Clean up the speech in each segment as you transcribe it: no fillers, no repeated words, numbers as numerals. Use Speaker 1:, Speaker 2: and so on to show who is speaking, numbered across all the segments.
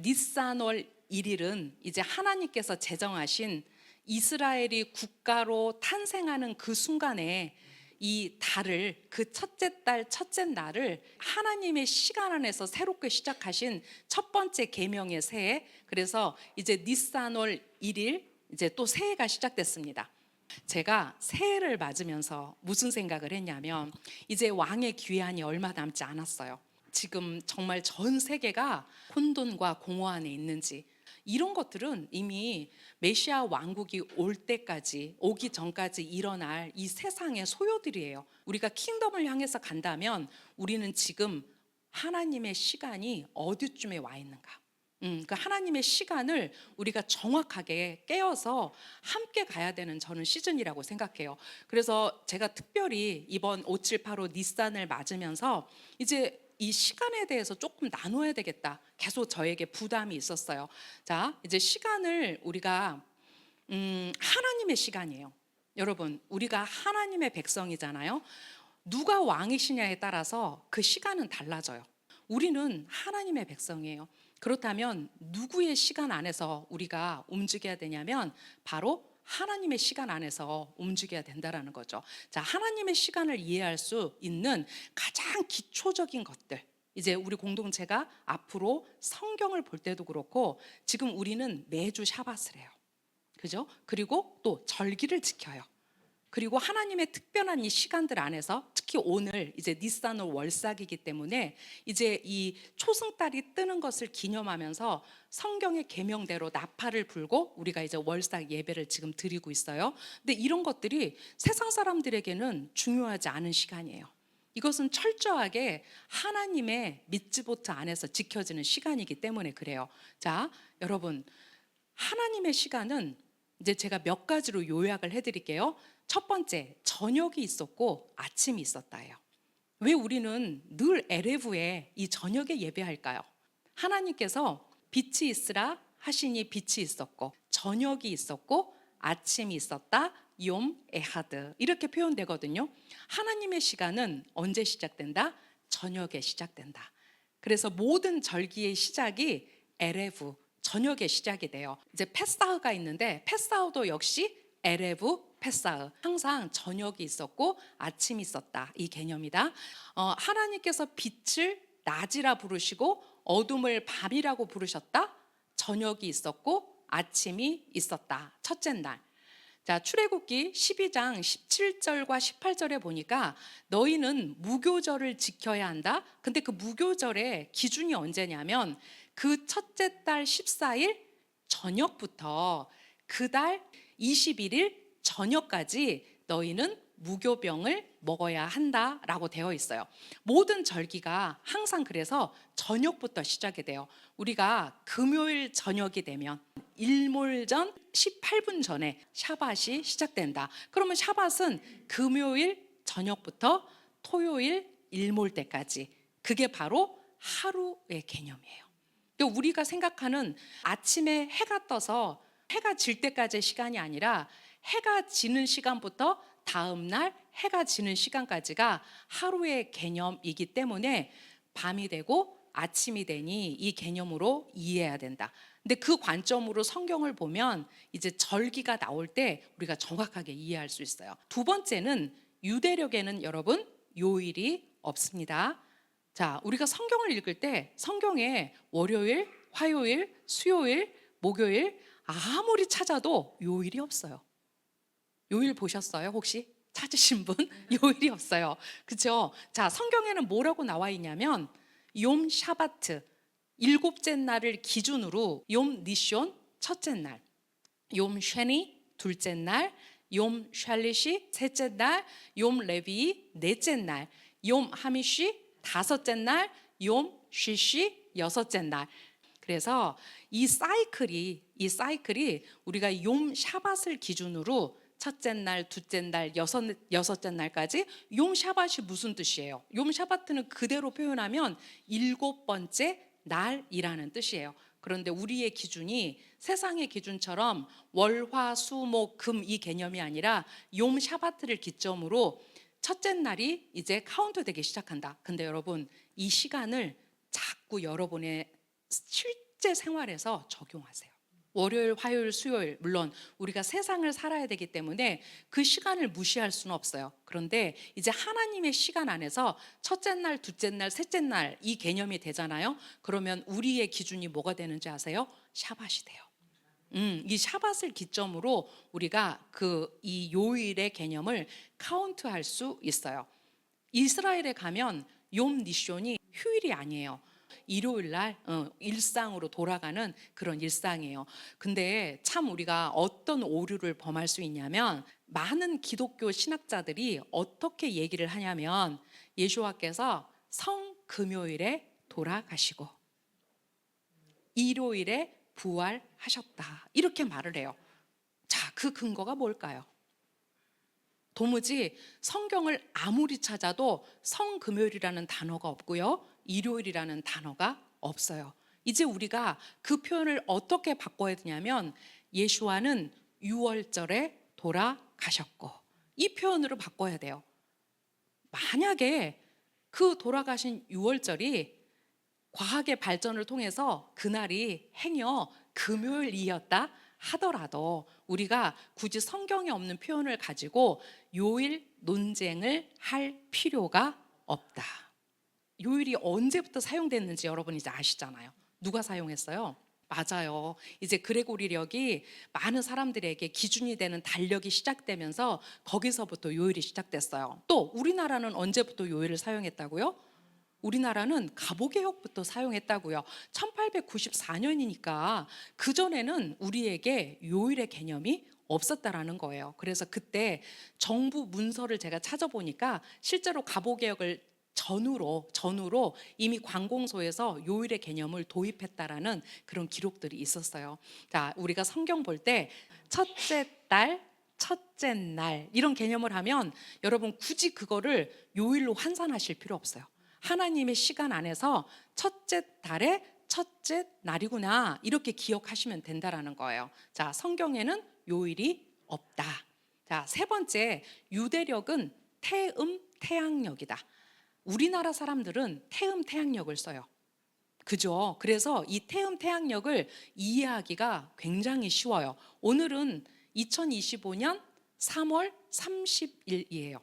Speaker 1: 니산월 1일은 이제 하나님께서 제정하신 이스라엘이 국가로 탄생하는 그 순간에 이 달을, 그 첫째 달 첫째 날을 하나님의 시간 안에서 새롭게 시작하신 첫 번째 계명의 새해, 그래서 이제 니산월 1일 이제 또 새해가 시작됐습니다. 제가 새해를 맞으면서 무슨 생각을 했냐면, 이제 왕의 귀환이 얼마 남지 않았어요. 지금 정말 전 세계가 혼돈과 공허 안에 있는지, 이런 것들은 이미 메시아 왕국이 올 때까지, 오기 전까지 일어날 이 세상의 소요들이에요. 우리가 킹덤을 향해서 간다면 우리는 지금 하나님의 시간이 어디쯤에 와 있는가, 그 하나님의 시간을 우리가 정확하게 깨어서 함께 가야 되는 저는 시즌이라고 생각해요. 그래서 제가 특별히 이번 5785 니산을 맞으면서 이제 이 시간에 대해서 조금 나눠야 되겠다, 계속 저에게 부담이 있었어요. 자, 이제 시간을 우리가 하나님의 시간이에요. 여러분, 우리가 하나님의 백성이잖아요. 누가 왕이시냐에 따라서 그 시간은 달라져요. 우리는 하나님의 백성이에요. 그렇다면 누구의 시간 안에서 우리가 움직여야 되냐면 바로 하나님의 시간 안에서 움직여야 된다라는 거죠. 자, 하나님의 시간을 이해할 수 있는 가장 기초적인 것들, 이제 우리 공동체가 앞으로 성경을 볼 때도 그렇고, 지금 우리는 매주 샤밧을 해요. 그죠? 그리고 또 절기를 지켜요. 그리고 하나님의 특별한 이 시간들 안에서, 특히 오늘 이제 니산월 월삭이기 때문에 이제 이 초승달이 뜨는 것을 기념하면서 성경의 계명대로 나팔을 불고 우리가 이제 월삭 예배를 지금 드리고 있어요. 근데 이런 것들이 세상 사람들에게는 중요하지 않은 시간이에요. 이것은 철저하게 하나님의 미tzvot 안에서 지켜지는 시간이기 때문에 그래요. 자, 여러분, 하나님의 시간은 이제 제가 몇 가지로 요약을 해드릴게요. 첫 번째, 저녁이 있었고 아침이 있었다예요. 왜 우리는 늘 에레브에 이 저녁에 예배할까요? 하나님께서 빛이 있으라 하시니 빛이 있었고, 저녁이 있었고 아침이 있었다, 욤 에하드, 이렇게 표현되거든요. 하나님의 시간은 언제 시작된다? 저녁에 시작된다. 그래서 모든 절기의 시작이 에레브, 저녁에 시작이 돼요. 이제 페사흐가 있는데 페사흐도 역시 에레브 페사흐, 항상 저녁이 있었고 아침이 있었다, 이 개념이다. 하나님께서 빛을 낮이라 부르시고 어둠을 밤이라고 부르셨다. 저녁이 있었고 아침이 있었다, 첫째 날. 자, 출애굽기 12장 17절과 18절에 보니까 너희는 무교절을 지켜야 한다. 근데 그 무교절의 기준이 언제냐면 그 첫째 달 14일 저녁부터 그 달 21일 저녁까지 너희는 무교병을 먹어야 한다라고 되어 있어요. 모든 절기가 항상 그래서 저녁부터 시작이 돼요. 우리가 금요일 저녁이 되면 일몰전 18분 전에 샤밧이 시작된다. 그러면 샤밧은 금요일 저녁부터 토요일 일몰 때까지, 그게 바로 하루의 개념이에요. 우리가 생각하는 아침에 해가 떠서 해가 질 때까지의 시간이 아니라 해가 지는 시간부터 다음 날 해가 지는 시간까지가 하루의 개념이기 때문에 밤이 되고 아침이 되니 이 개념으로 이해해야 된다. 근데 그 관점으로 성경을 보면 이제 절기가 나올 때 우리가 정확하게 이해할 수 있어요. 두 번째는 유대력에는 여러분 요일이 없습니다. 자, 우리가 성경을 읽을 때 성경에 월요일, 화요일, 수요일, 목요일 아무리 찾아도 요일이 없어요. 요일 보셨어요? 혹시 찾으신 분? 요일이 없어요. 그렇죠? 자, 성경에는 뭐라고 나와 있냐면 욤 샤바트, 일곱째 날을 기준으로 욤 니숀 첫째 날, 욤 쉐니 둘째 날, 욤 샬리시 셋째 날, 욤 레비 넷째 날, 욤 하미시 다섯째 날, 욤 쉬시 여섯째 날. 그래서 이 사이클이 우리가 욤 샤밧을 기준으로 첫째 날, 둘째 날, 여섯째 날까지, 욤 샤밧이 무슨 뜻이에요? 욤 샤바트는 그대로 표현하면 일곱 번째 날이라는 뜻이에요. 그런데 우리의 기준이 세상의 기준처럼 월, 화, 수, 목, 금 이 개념이 아니라 욤 샤바트를 기점으로 첫째 날이 이제 카운트 되기 시작한다. 근데 여러분, 이 시간을 자꾸 여러분의 실제 생활에서 적용하세요. 월요일, 화요일, 수요일, 물론 우리가 세상을 살아야 되기 때문에 그 시간을 무시할 수는 없어요. 그런데 이제 하나님의 시간 안에서 첫째 날, 둘째 날, 셋째 날 이 개념이 되잖아요. 그러면 우리의 기준이 뭐가 되는지 아세요? 샤밧이 돼요. 이 샤밧을 기점으로 우리가 이 요일의 개념을 카운트할 수 있어요. 이스라엘에 가면 욤 니숀이 휴일이 아니에요. 일요일 날 일상으로 돌아가는 그런 일상이에요. 근데 참 우리가 어떤 오류를 범할 수 있냐면, 많은 기독교 신학자들이 어떻게 얘기를 하냐면, 예수와께서 성금요일에 돌아가시고 일요일에 부활하셨다, 이렇게 말을 해요. 자, 그 근거가 뭘까요? 도무지 성경을 아무리 찾아도 성금요일이라는 단어가 없고요, 일요일이라는 단어가 없어요. 이제 우리가 그 표현을 어떻게 바꿔야 되냐면, 예수와는 유월절에 돌아가셨고, 이 표현으로 바꿔야 돼요. 만약에 그 돌아가신 유월절이 과학의 발전을 통해서 그날이 행여 금요일이었다 하더라도 우리가 굳이 성경에 없는 표현을 가지고 요일 논쟁을 할 필요가 없다. 요일이 언제부터 사용됐는지 여러분 이제 아시잖아요. 누가 사용했어요? 맞아요. 이제 그레고리력이 많은 사람들에게 기준이 되는 달력이 시작되면서 거기서부터 요일이 시작됐어요. 또 우리나라는 언제부터 요일을 사용했다고요? 우리나라는 가보개혁부터 사용했다고요. 1894년이니까 그전에는 우리에게 요일의 개념이 없었다라는 거예요. 그래서 그때 정부 문서를 제가 찾아보니까 실제로 가보개혁을 전후로 이미 관공서에서 요일의 개념을 도입했다라는 그런 기록들이 있었어요. 자, 우리가 성경 볼 때 첫째 달, 첫째 날 이런 개념을 하면 여러분 굳이 그거를 요일로 환산하실 필요 없어요. 하나님의 시간 안에서 첫째 달의 첫째 날이구나, 이렇게 기억하시면 된다라는 거예요. 자, 성경에는 요일이 없다. 자, 세 번째, 유대력은 태양력이다. 우리나라 사람들은 태양력을 써요. 그죠? 그래서 이 태양력을 이해하기가 굉장히 쉬워요. 오늘은 2025년 3월 30일이에요.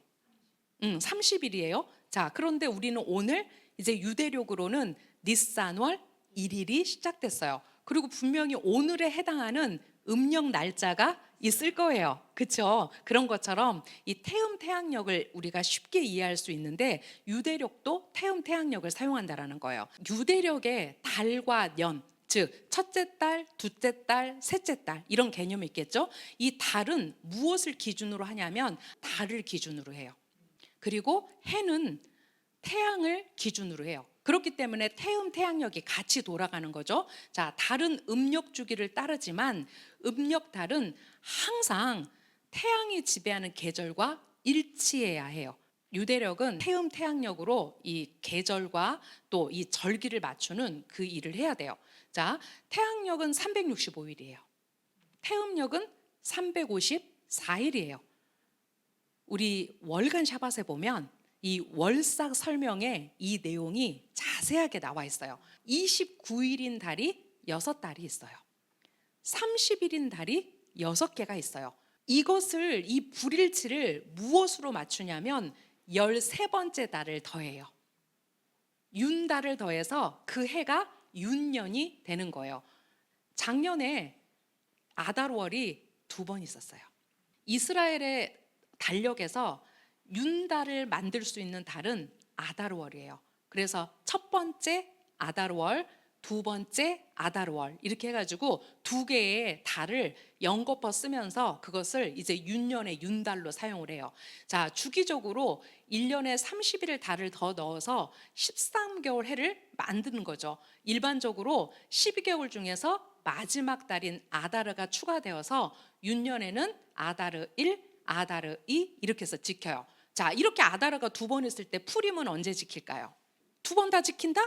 Speaker 1: 30일이에요. 자, 그런데 우리는 오늘 이제 유대력으로는 니산월 1일이 시작됐어요. 그리고 분명히 오늘에 해당하는 음력 날짜가 있을 거예요. 그렇죠? 그런 것처럼 이 태양력을 우리가 쉽게 이해할 수 있는데, 유대력도 태양력을 사용한다라는 거예요. 유대력의 달과 년, 즉 첫째 달, 둘째 달, 셋째 달 이런 개념이 있겠죠. 이 달은 무엇을 기준으로 하냐면 달을 기준으로 해요. 그리고 해는 태양을 기준으로 해요. 그렇기 때문에 태양력이 같이 돌아가는 거죠. 자, 달은 음력 주기를 따르지만 음력달은 항상 태양이 지배하는 계절과 일치해야 해요. 유대력은 태양력으로 이 계절과 또 이 절기를 맞추는 그 일을 해야 돼요. 자, 태양력은 365일이에요. 태음력은 354일이에요. 우리 월간 샤밧에 보면 이 월삭 설명에 이 내용이 자세하게 나와 있어요. 29일인 달이 6달이 있어요. 30일인 달이 6개가 있어요. 이 불일치를 무엇으로 맞추냐면 13번째 달을 더해요. 윤달을 더해서 그 해가 윤년이 되는 거예요. 작년에 아달월이 2번 있었어요. 이스라엘의 달력에서 윤달을 만들 수 있는 달은 아달월이에요. 그래서 첫 번째 아달월, 두 번째 아달월 이렇게 해가지고 2개의 달을 연거푸 쓰면서 그것을 이제 윤년의 윤달로 사용을 해요. 자, 주기적으로 1년에 30일을 달을 더 넣어서 13개월 해를 만드는 거죠. 일반적으로 12개월 중에서 마지막 달인 아다르가 추가되어서 윤년에는 아다르 1, 아다르 2 이렇게 해서 지켜요. 자, 이렇게 아다르가 2번 했을 때 푸림은 언제 지킬까요? 2번 다 지킨다?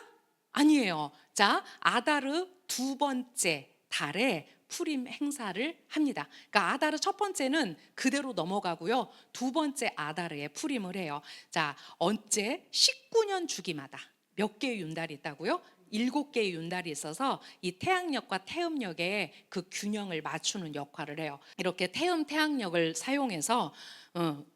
Speaker 1: 아니에요. 자, 아다르 2번째 달에 푸림 행사를 합니다. 그러니까 아다르 첫 번째는 그대로 넘어가고요. 2번째 아다르에 푸림을 해요. 자, 언제 19년 주기마다 몇 개의 윤달이 있다고요? 7개의 윤달이 있어서 이 태양력과 태음력의 그 균형을 맞추는 역할을 해요. 이렇게 태음 태양력을 사용해서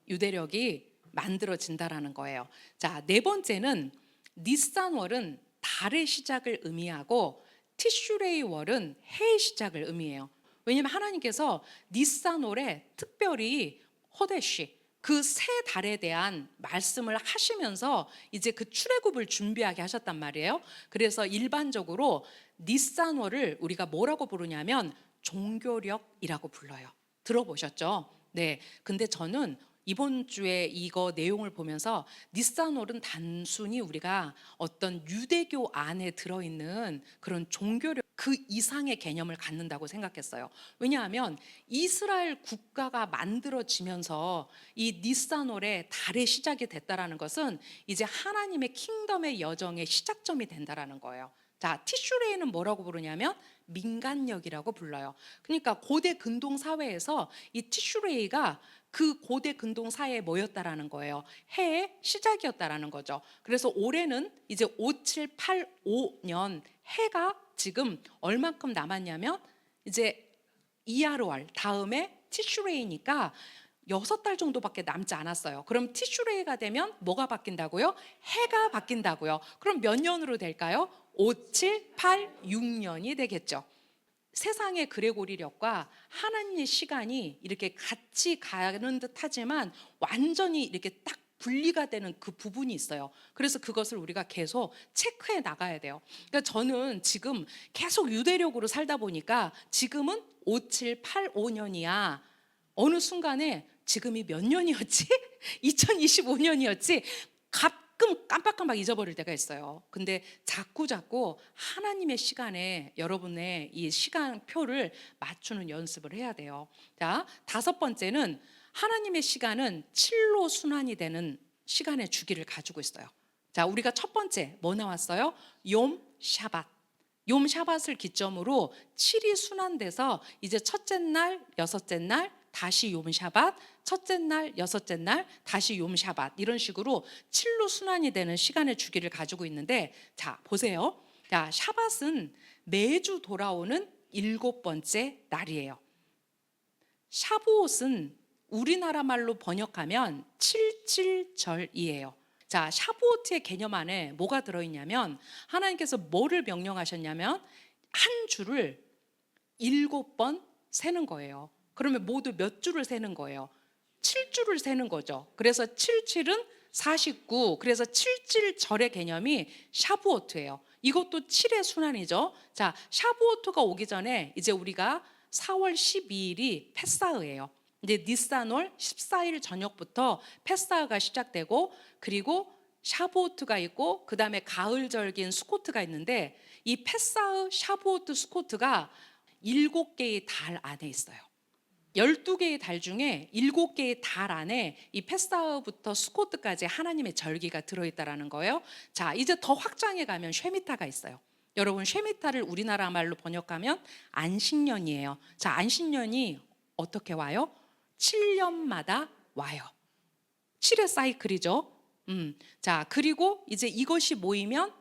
Speaker 1: 유대력이 만들어진다라는 거예요. 자, 네 번째는 니산월은 달의 시작을 의미하고 티슈레이월은 해의 시작을 의미해요. 왜냐하면 하나님께서 니산월에 특별히 호데시 그 세 달에 대한 말씀을 하시면서 이제 그 출애굽을 준비하게 하셨단 말이에요. 그래서 일반적으로 니산월을 우리가 뭐라고 부르냐면 종교력이라고 불러요. 들어보셨죠? 네. 근데 저는 이번 주에 이거 내용을 보면서 니산월은 단순히 우리가 어떤 유대교 안에 들어있는 그런 종교력 그 이상의 개념을 갖는다고 생각했어요. 왜냐하면 이스라엘 국가가 만들어지면서 이 니산월의 달의 시작이 됐다라는 것은 이제 하나님의 킹덤의 여정의 시작점이 된다라는 거예요. 자, 티슈레이는 뭐라고 부르냐면 민간력이라고 불러요. 그러니까 고대 근동 사회에서 이 티슈레이가 그 고대 근동 사회에 모였다라는 거예요. 해의 시작이었다라는 거죠. 그래서 올해는 이제 5785년 해가 지금 얼만큼 남았냐면 이제 이하르월 다음에 티슈레이니까 6달 정도밖에 남지 않았어요. 그럼 티슈레이가 되면 뭐가 바뀐다고요? 해가 바뀐다고요. 그럼 몇 년으로 될까요? 5786년이 되겠죠. 세상의 그레고리력과 하나님의 시간이 이렇게 같이 가는 듯 하지만 완전히 이렇게 딱 분리가 되는 그 부분이 있어요. 그래서 그것을 우리가 계속 체크해 나가야 돼요. 그러니까 저는 지금 계속 유대력으로 살다 보니까 지금은 5785년이야. 어느 순간에 지금이 몇 년이었지? 2025년이었지? 가끔 깜빡깜빡 잊어버릴 때가 있어요. 근데 자꾸 하나님의 시간에 여러분의 이 시간표를 맞추는 연습을 해야 돼요. 자, 다섯 번째는 하나님의 시간은 칠로 순환이 되는 시간의 주기를 가지고 있어요. 자, 우리가 첫 번째 뭐 나왔어요? 욤 샤밧. 욤 샤밧을 기점으로 7이 순환돼서 이제 첫째 날, 여섯째 날 다시 욤 샤밧, 첫째 날, 여섯째 날 다시 욤 샤밧, 이런 식으로 7로 순환이 되는 시간의 주기를 가지고 있는데, 자, 보세요. 자, 샤밧은 매주 돌아오는 7번째 날이에요. 샤부옷은 우리나라 말로 번역하면 칠칠절이에요. 자, 샤부오트의 개념 안에 뭐가 들어있냐면 하나님께서 뭐를 명령하셨냐면 한 주를 7번 세는 거예요. 그러면 모두 몇 주를 세는 거예요? 7주를 세는 거죠. 그래서 77은 49. 그래서 77절의 개념이 샤부오트예요. 이것도 7의 순환이죠. 자, 샤부오트가 오기 전에 이제 우리가 4월 12일이 패사흐예요. 이제 니산월 14일 저녁부터 패사흐가 시작되고, 그리고 샤부오트가 있고, 그 다음에 가을절기인 수코트가 있는데, 이 패사흐, 샤부오트, 수코트가 7개의 달 안에 있어요. 12개의 달 중에 7개의 달 안에 이 패사흐부터 수코트까지 하나님의 절기가 들어있다라는 거예요. 자, 이제 더 확장해 가면 쉐미타가 있어요. 여러분, 쉐미타를 우리나라 말로 번역하면 안식년이에요. 자, 안식년이 어떻게 와요? 7년마다 와요. 7의 사이클이죠. 자, 그리고 이제 이것이 모이면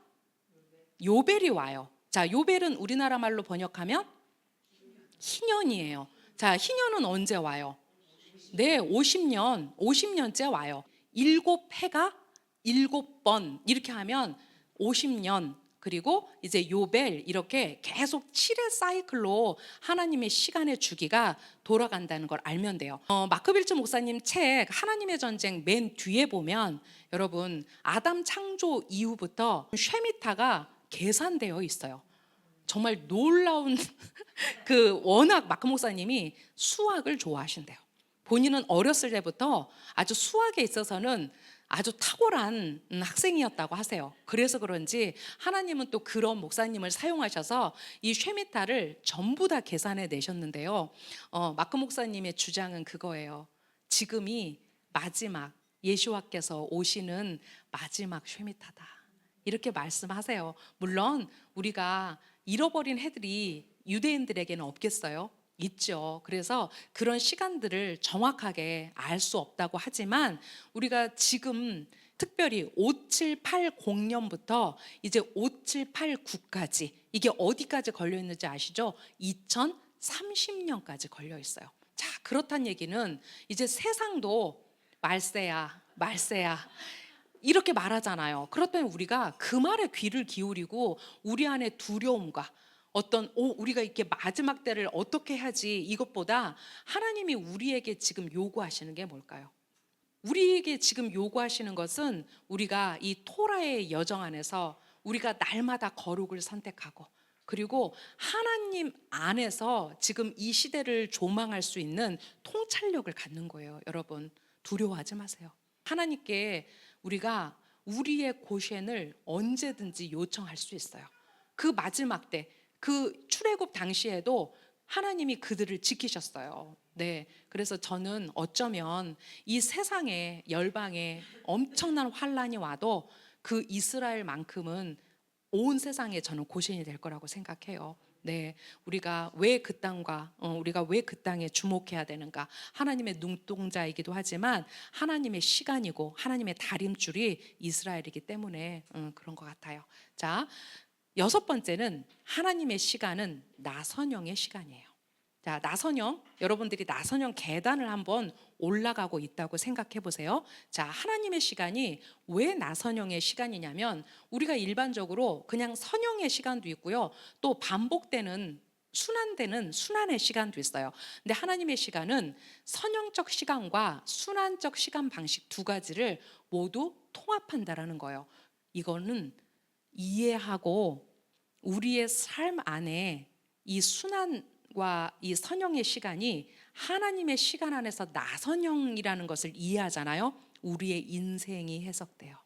Speaker 1: 요벨이 와요. 자, 요벨은 우리나라 말로 번역하면 희년이에요. 자, 희년은 언제 와요? 네, 50년째 와요. 7해가 7번 이렇게 하면 50년, 그리고 이제 요벨, 이렇게 계속 7의 사이클로 하나님의 시간의 주기가 돌아간다는 걸 알면 돼요. 마크 빌츠 목사님 책 하나님의 전쟁 맨 뒤에 보면 여러분, 아담 창조 이후부터 쉐미타가 계산되어 있어요. 정말 놀라운 워낙 마크 목사님이 수학을 좋아하신대요. 본인은 어렸을 때부터 아주 수학에 있어서는 아주 탁월한 학생이었다고 하세요. 그래서 그런지 하나님은 또 그런 목사님을 사용하셔서 이 쉐미타를 전부 다 계산해 내셨는데요. 마크 목사님의 주장은 그거예요. 지금이 마지막, 예수와께서 오시는 마지막 쉐미타다, 이렇게 말씀하세요. 물론 우리가 잃어버린 해들이 유대인들에게는 없겠어요? 있죠. 그래서 그런 시간들을 정확하게 알 수 없다고 하지만 우리가 지금 특별히 5780년부터 이제 5789까지 이게 어디까지 걸려 있는지 아시죠? 2030년까지 걸려 있어요. 자, 그렇다는 얘기는 이제 세상도 말세야, 말세야. 이렇게 말하잖아요. 그렇다면 우리가 그 말에 귀를 기울이고 우리 안에 두려움과 어떤 우리가 이렇게 마지막 때를 어떻게 하지 이것보다 하나님이 우리에게 지금 요구하시는 게 뭘까요? 우리에게 지금 요구하시는 것은 우리가 이 토라의 여정 안에서 우리가 날마다 거룩을 선택하고 그리고 하나님 안에서 지금 이 시대를 조망할 수 있는 통찰력을 갖는 거예요. 여러분, 두려워하지 마세요. 하나님께 우리가 우리의 고쉔을 언제든지 요청할 수 있어요. 그 마지막 때, 그 출애굽 당시에도 하나님이 그들을 지키셨어요. 네, 그래서 저는 어쩌면 이 세상에 열방에 엄청난 환란이 와도 그 이스라엘만큼은 온 세상에 저는 고쉔이 될 거라고 생각해요. 네, 우리가 왜 그 땅과 우리가 왜 그 땅에 주목해야 되는가? 하나님의 눈동자이기도 하지만 하나님의 시간이고 하나님의 다림줄이 이스라엘이기 때문에 그런 것 같아요. 자, 여섯 번째는 하나님의 시간은 나선형의 시간이에요. 자, 나선형, 여러분들이 나선형 계단을 한번 올라가고 있다고 생각해 보세요. 자, 하나님의 시간이 왜 나선형의 시간이냐면 우리가 일반적으로 그냥 선형의 시간도 있고요. 또 반복되는 순환되는 순환의 시간도 있어요. 근데 하나님의 시간은 선형적 시간과 순환적 시간 방식 두 가지를 모두 통합한다라는 거예요. 이거는 이해하고 우리의 삶 안에 이 순환과 이 선형의 시간이 하나님의 시간 안에서 나선형이라는 것을 이해하잖아요. 우리의 인생이 해석돼요.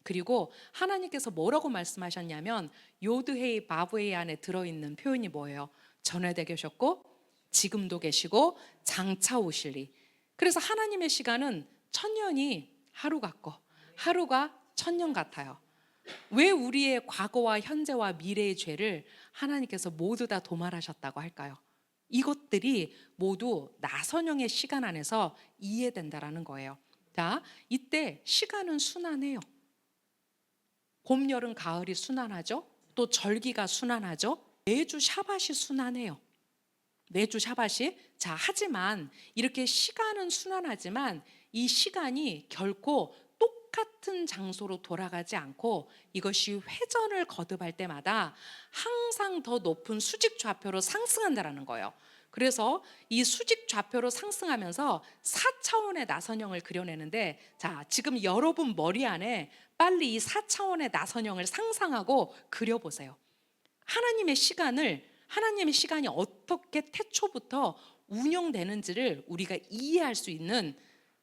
Speaker 1: 그리고 하나님께서 뭐라고 말씀하셨냐면 요드헤이 바브헤이 안에 들어있는 표현이 뭐예요? 전에도 계셨고 지금도 계시고 장차 오실리. 그래서 하나님의 시간은 천년이 하루 같고 하루가 천년 같아요. 왜 우리의 과거와 현재와 미래의 죄를 하나님께서 모두 다 도말하셨다고 할까요? 이것들이 모두 나선형의 시간 안에서 이해된다라는 거예요. 자, 이때 시간은 순환해요. 봄, 여름, 가을이 순환하죠. 또 절기가 순환하죠. 매주 샤밧이 순환해요. 매주 샤밧이. 자, 하지만 이렇게 시간은 순환하지만 이 시간이 결코 똑같은 장소로 돌아가지 않고 이것이 회전을 거듭할 때마다 항상 더 높은 수직 좌표로 상승한다라는 거예요. 그래서 이 수직 좌표로 상승하면서 4차원의 나선형을 그려내는데, 자, 지금 여러분 머리 안에 빨리 이 4차원의 나선형을 상상하고 그려보세요. 하나님의 시간이 어떻게 태초부터 운영되는지를 우리가 이해할 수 있는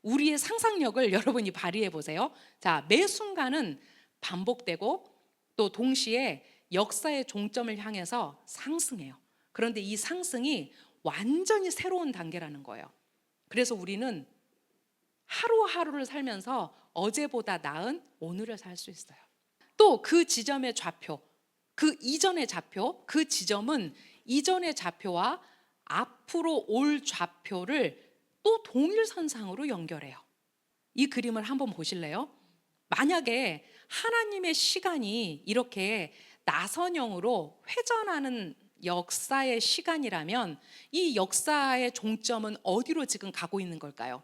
Speaker 1: 우리의 상상력을 여러분이 발휘해 보세요. 자, 매 순간은 반복되고 또 동시에 역사의 종점을 향해서 상승해요. 그런데 이 상승이 완전히 새로운 단계라는 거예요. 그래서 우리는 하루하루를 살면서 어제보다 나은 오늘을 살 수 있어요. 또 그 지점의 좌표, 그 이전의 좌표, 그 지점은 이전의 좌표와 앞으로 올 좌표를 또 동일선상으로 연결해요. 이 그림을 한번 보실래요? 만약에 하나님의 시간이 이렇게 나선형으로 회전하는 역사의 시간이라면 이 역사의 종점은 어디로 지금 가고 있는 걸까요?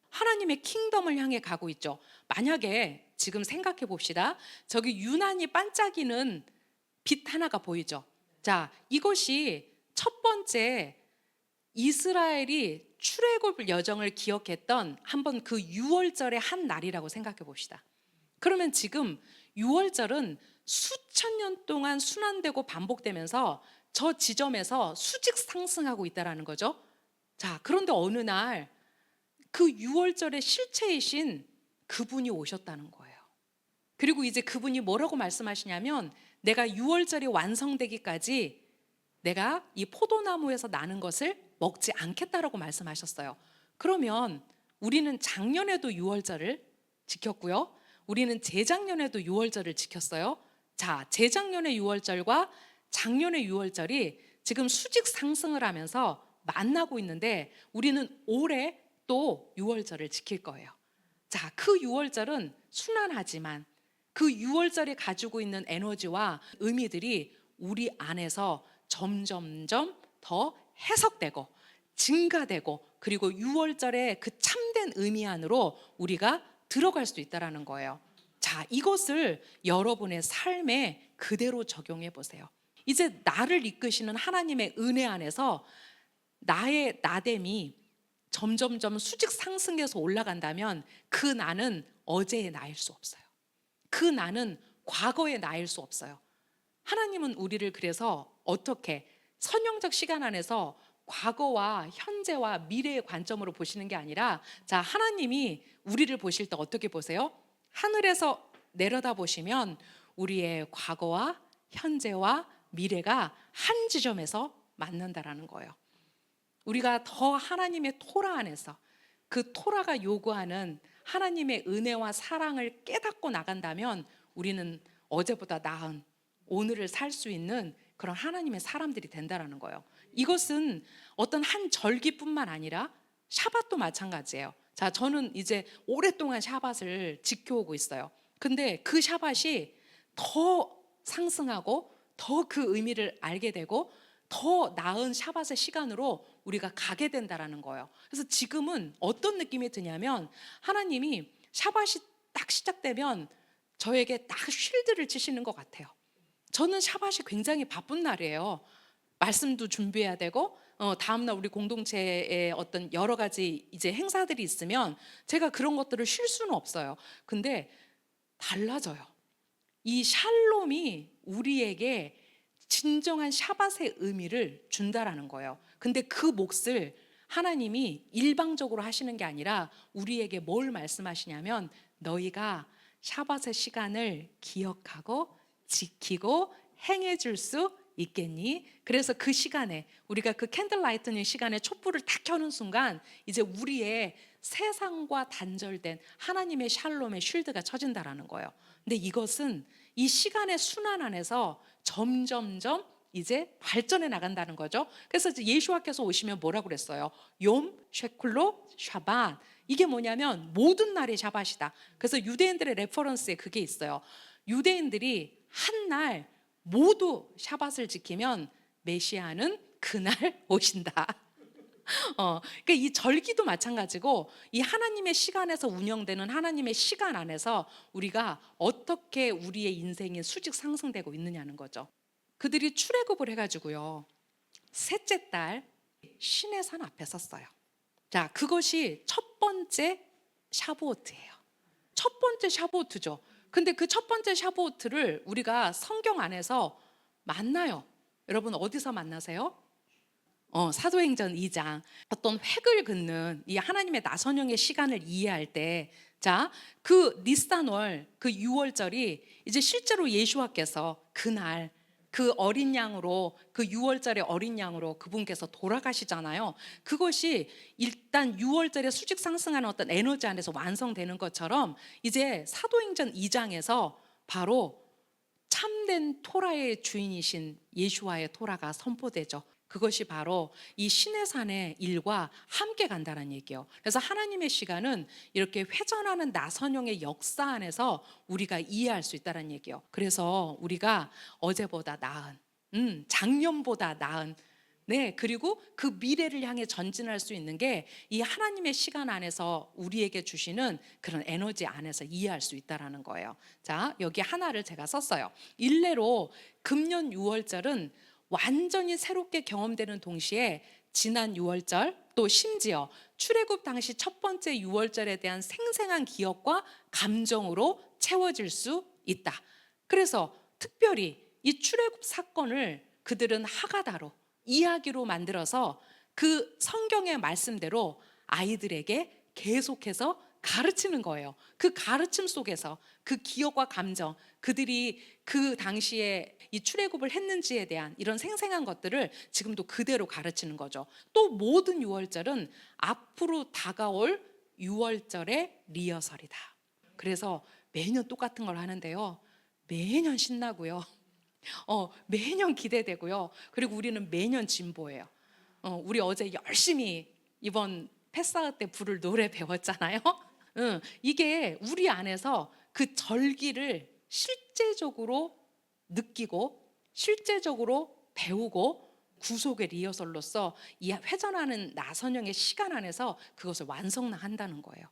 Speaker 1: 하나님의 킹덤을 향해 가고 있죠. 만약에 지금 생각해 봅시다. 저기 유난히 반짝이는 빛 하나가 보이죠. 자, 이것이 첫 번째 이스라엘이 출애굽 여정을 기억했던 한번 그 유월절의 한 날이라고 생각해 봅시다. 그러면 지금 유월절은 수천 년 동안 순환되고 반복되면서 저 지점에서 수직 상승하고 있다라는 거죠. 자, 그런데 어느 날 그 유월절의 실체이신 그분이 오셨다는 거예요. 그리고 이제 그분이 뭐라고 말씀하시냐면 내가 유월절이 완성되기까지 내가 이 포도나무에서 나는 것을 먹지 않겠다라고 말씀하셨어요. 그러면 우리는 작년에도 유월절을 지켰고요. 우리는 재작년에도 유월절을 지켰어요. 자, 재작년의 유월절과 작년의 유월절이 지금 수직 상승을 하면서 만나고 있는데 우리는 올해 또 유월절을 지킬 거예요. 자, 그 유월절은 순환하지만 그 유월절이 가지고 있는 에너지와 의미들이 우리 안에서 점점점 더 해석되고 증가되고, 그리고 유월절의 그 참된 의미 안으로 우리가 들어갈 수 있다는 거예요. 자, 이것을 여러분의 삶에 그대로 적용해 보세요. 이제 나를 이끄시는 하나님의 은혜 안에서 나의 나됨이 점점점 수직 상승해서 올라간다면 그 나는 어제의 나일 수 없어요. 그 나는 과거의 나일 수 없어요. 하나님은 우리를 그래서 어떻게 선형적 시간 안에서 과거와 현재와 미래의 관점으로 보시는 게 아니라, 자, 하나님이 우리를 보실 때 어떻게 보세요? 하늘에서 내려다 보시면 우리의 과거와 현재와 미래가 한 지점에서 만난다라는 거예요. 우리가 더 하나님의 토라 안에서 그 토라가 요구하는 하나님의 은혜와 사랑을 깨닫고 나간다면 우리는 어제보다 나은 오늘을 살 수 있는 그런 하나님의 사람들이 된다라는 거예요. 이것은 어떤 한 절기뿐만 아니라 샤밧도 마찬가지예요. 자, 저는 이제 오랫동안 샤밧을 지켜오고 있어요. 근데 그 샤밧이 더 상승하고 더 그 의미를 알게 되고 더 나은 샤밧의 시간으로 우리가 가게 된다라는 거예요. 그래서 지금은 어떤 느낌이 드냐면 하나님이 샤밧이 딱 시작되면 저에게 딱 쉴드를 치시는 것 같아요. 저는 샤밧이 굉장히 바쁜 날이에요. 말씀도 준비해야 되고 다음날 우리 공동체에 어떤 여러 가지 이제 행사들이 있으면 제가 그런 것들을 쉴 수는 없어요. 근데 달라져요. 이 샬롬이 우리에게 진정한 샤밧의 의미를 준다라는 거예요. 근데 그 몫을 하나님이 일방적으로 하시는 게 아니라 우리에게 뭘 말씀하시냐면 너희가 샤밧의 시간을 기억하고 지키고 행해줄 수 있겠니? 그래서 그 시간에 우리가 그 캔들 라이트닝 시간에 촛불을 딱 켜는 순간 이제 우리의 세상과 단절된 하나님의 샬롬의 쉴드가 쳐진다라는 거예요. 근데 이것은 이 시간의 순환 안에서 점점점 이제 발전해 나간다는 거죠. 그래서 이제 예수와께서 오시면 뭐라고 그랬어요? 욤, 쉐쿨로, 샤밧. 이게 뭐냐면 모든 날이 샤밧이다. 그래서 유대인들의 레퍼런스에 그게 있어요. 유대인들이 한 날 모두 샤밧을 지키면 메시아는 그날 오신다. 그러니까 이 절기도 마찬가지고 이 하나님의 시간에서 운영되는 하나님의 시간 안에서 우리가 어떻게 우리의 인생이 수직 상승되고 있느냐는 거죠. 그들이 출애굽을 해가지고요, 셋째 달 시내산 앞에 섰어요. 자, 그것이 첫 번째 샤부오트예요. 첫 번째 샤부오트죠. 근데 그 첫 번째 샤부오트를 우리가 성경 안에서 만나요. 여러분 어디서 만나세요? 사도행전 2장 어떤 획을 긋는 이 하나님의 나선형의 시간을 이해할 때, 자, 그 니산월 그 유월절이 이제 실제로 예수와께서 그날 그 어린 양으로, 그 유월절의 어린 양으로 그분께서 돌아가시잖아요. 그것이 일단 유월절에 수직 상승하는 어떤 에너지 안에서 완성되는 것처럼 이제 사도행전 2장에서 바로 참된 토라의 주인이신 예수와의 토라가 선포되죠. 그것이 바로 이 시내산의 일과 함께 간다는 얘기예요. 그래서 하나님의 시간은 이렇게 회전하는 나선형의 역사 안에서 우리가 이해할 수 있다는 얘기예요. 그래서 우리가 어제보다 나은, 작년보다 나은, 네, 그리고 그 미래를 향해 전진할 수 있는 게 이 하나님의 시간 안에서 우리에게 주시는 그런 에너지 안에서 이해할 수 있다는 거예요. 자, 여기 하나를 제가 썼어요. 일례로 금년 6월절은 완전히 새롭게 경험되는 동시에 지난 6월절, 또 심지어 출애굽 당시 첫 번째 6월절에 대한 생생한 기억과 감정으로 채워질 수 있다. 그래서 특별히 이 출애굽 사건을 그들은 하가다로, 이야기로 만들어서 그 성경의 말씀대로 아이들에게 계속해서 가르치는 거예요. 그 가르침 속에서 그 기억과 감정, 그들이 그 당시에 이 출애굽을 했는지에 대한 이런 생생한 것들을 지금도 그대로 가르치는 거죠. 또 모든 유월절은 앞으로 다가올 유월절의 리허설이다. 그래서 매년 똑같은 걸 하는데요, 매년 신나고요, 매년 기대되고요, 그리고 우리는 매년 진보해요. 우리 어제 열심히 이번 패사흐 때 부를 노래 배웠잖아요. 이게 우리 안에서 그 절기를 실제적으로 느끼고 실제적으로 배우고 구속의 리허설로서 이 회전하는 나선형의 시간 안에서 그것을 완성한다는 거예요.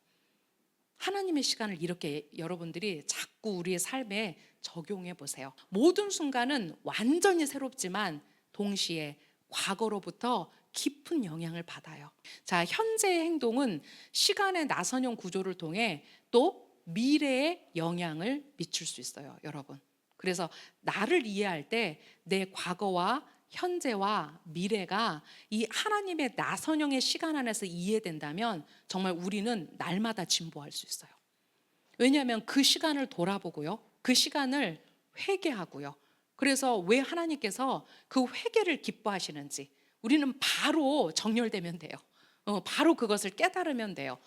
Speaker 1: 하나님의 시간을 이렇게 여러분들이 자꾸 우리의 삶에 적용해 보세요. 모든 순간은 완전히 새롭지만 동시에 과거로부터 깊은 영향을 받아요. 자, 현재의 행동은 시간의 나선형 구조를 통해 또 미래에 영향을 미칠 수 있어요, 여러분. 그래서 나를 이해할 때 내 과거와 현재와 미래가 이 하나님의 나선형의 시간 안에서 이해된다면 정말 우리는 날마다 진보할 수 있어요. 왜냐하면 그 시간을 돌아보고요, 그 시간을 회개하고요. 그래서 왜 하나님께서 그 회개를 기뻐하시는지 우리는 바로 정렬되면 돼요. 바로 그것을 깨달으면 돼요.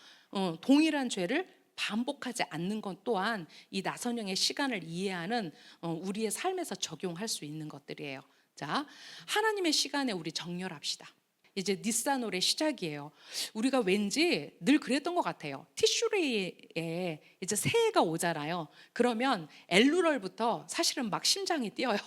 Speaker 1: 동일한 죄를 반복하지 않는 것 또한 이 나선형의 시간을 이해하는 우리의 삶에서 적용할 수 있는 것들이에요. 자, 하나님의 시간에 우리 정렬합시다. 이제 니산월의 시작이에요. 우리가 왠지 늘 그랬던 것 같아요. 티슈레이에 이제 새해가 오잖아요. 그러면 엘루럴부터 사실은 막 심장이 뛰어요.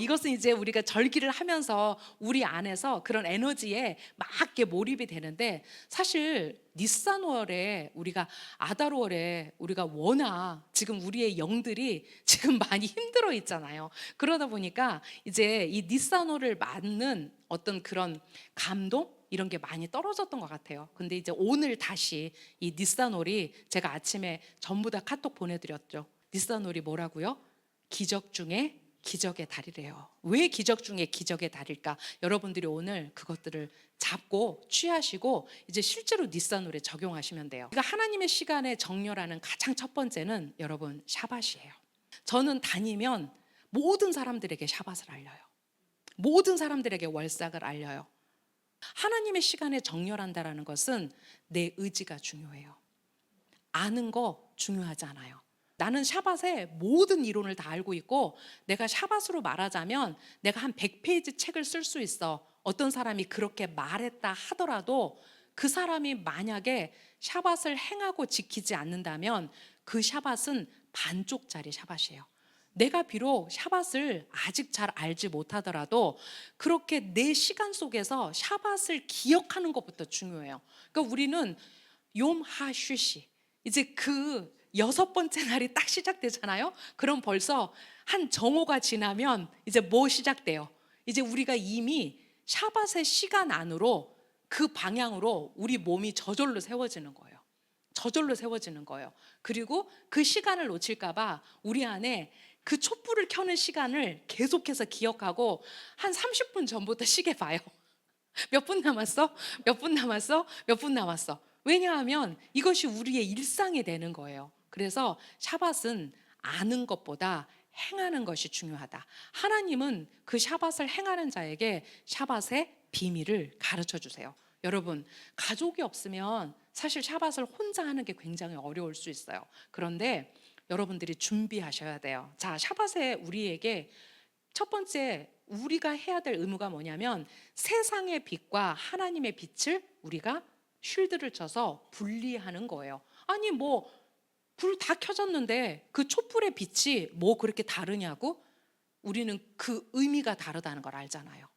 Speaker 1: 이것은 이제 우리가 절기를 하면서 우리 안에서 그런 에너지에 막 이렇게 몰입이 되는데, 사실 니산월에 우리가 아달월에 우리가 워낙 지금 우리의 영들이 지금 많이 힘들어 있잖아요. 그러다 보니까 이제 이 니산월을 맞는 어떤 그런 감동 이런 게 많이 떨어졌던 것 같아요. 근데 이제 오늘 다시 이 니산월이, 제가 아침에 전부 다 카톡 보내드렸죠. 니산월이 뭐라고요? 기적 중에 기적의 달이래요. 왜 기적 중에 기적의 달일까? 여러분들이 오늘 그것들을 잡고 취하시고 이제 실제로 니산월에 적용하시면 돼요. 그러니까 하나님의 시간에 정렬하는 가장 첫 번째는 여러분 샤밧이에요. 저는 다니면 모든 사람들에게 샤밧을 알려요. 모든 사람들에게 월삭을 알려요. 하나님의 시간에 정렬한다라는 것은 내 의지가 중요해요. 아는 거 중요하지 않아요. 나는 샤밧의 모든 이론을 다 알고 있고, 내가 샤밧으로 말하자면 내가 한 100페이지 책을 쓸 수 있어. 어떤 사람이 그렇게 말했다 하더라도 그 사람이 만약에 샤밧을 행하고 지키지 않는다면 그 샤밧은 반쪽짜리 샤밧이에요. 내가 비록 샤밧을 아직 잘 알지 못하더라도 그렇게 내 시간 속에서 샤밧을 기억하는 것부터 중요해요. 그러니까 우리는 욤 하쉬시, 이제 그 6번째 날이 딱 시작되잖아요. 그럼 벌써 한 정오가 지나면 이제 뭐 시작돼요? 이제 우리가 이미 샤밧의 시간 안으로, 그 방향으로 우리 몸이 저절로 세워지는 거예요. 저절로 세워지는 거예요. 그리고 그 시간을 놓칠까봐 우리 안에 그 촛불을 켜는 시간을 계속해서 기억하고 한 30분 전부터 시계 봐요. 몇 분 남았어? 몇 분 남았어? 몇 분 남았어? 왜냐하면 이것이 우리의 일상이 되는 거예요. 그래서 샤밧은 아는 것보다 행하는 것이 중요하다. 하나님은 그 샤밧을 행하는 자에게 샤밧의 비밀을 가르쳐 주세요. 여러분, 가족이 없으면 사실 샤밧을 혼자 하는 게 굉장히 어려울 수 있어요. 그런데 여러분들이 준비하셔야 돼요. 자, 샤밧에 우리에게 첫 번째 우리가 해야 될 의무가 뭐냐면, 세상의 빛과 하나님의 빛을 우리가 쉴드를 쳐서 분리하는 거예요. 아니 뭐 불 다 켜졌는데 그 촛불의 빛이 뭐 그렇게 다르냐고? 우리는 그 의미가 다르다는 걸 알잖아요.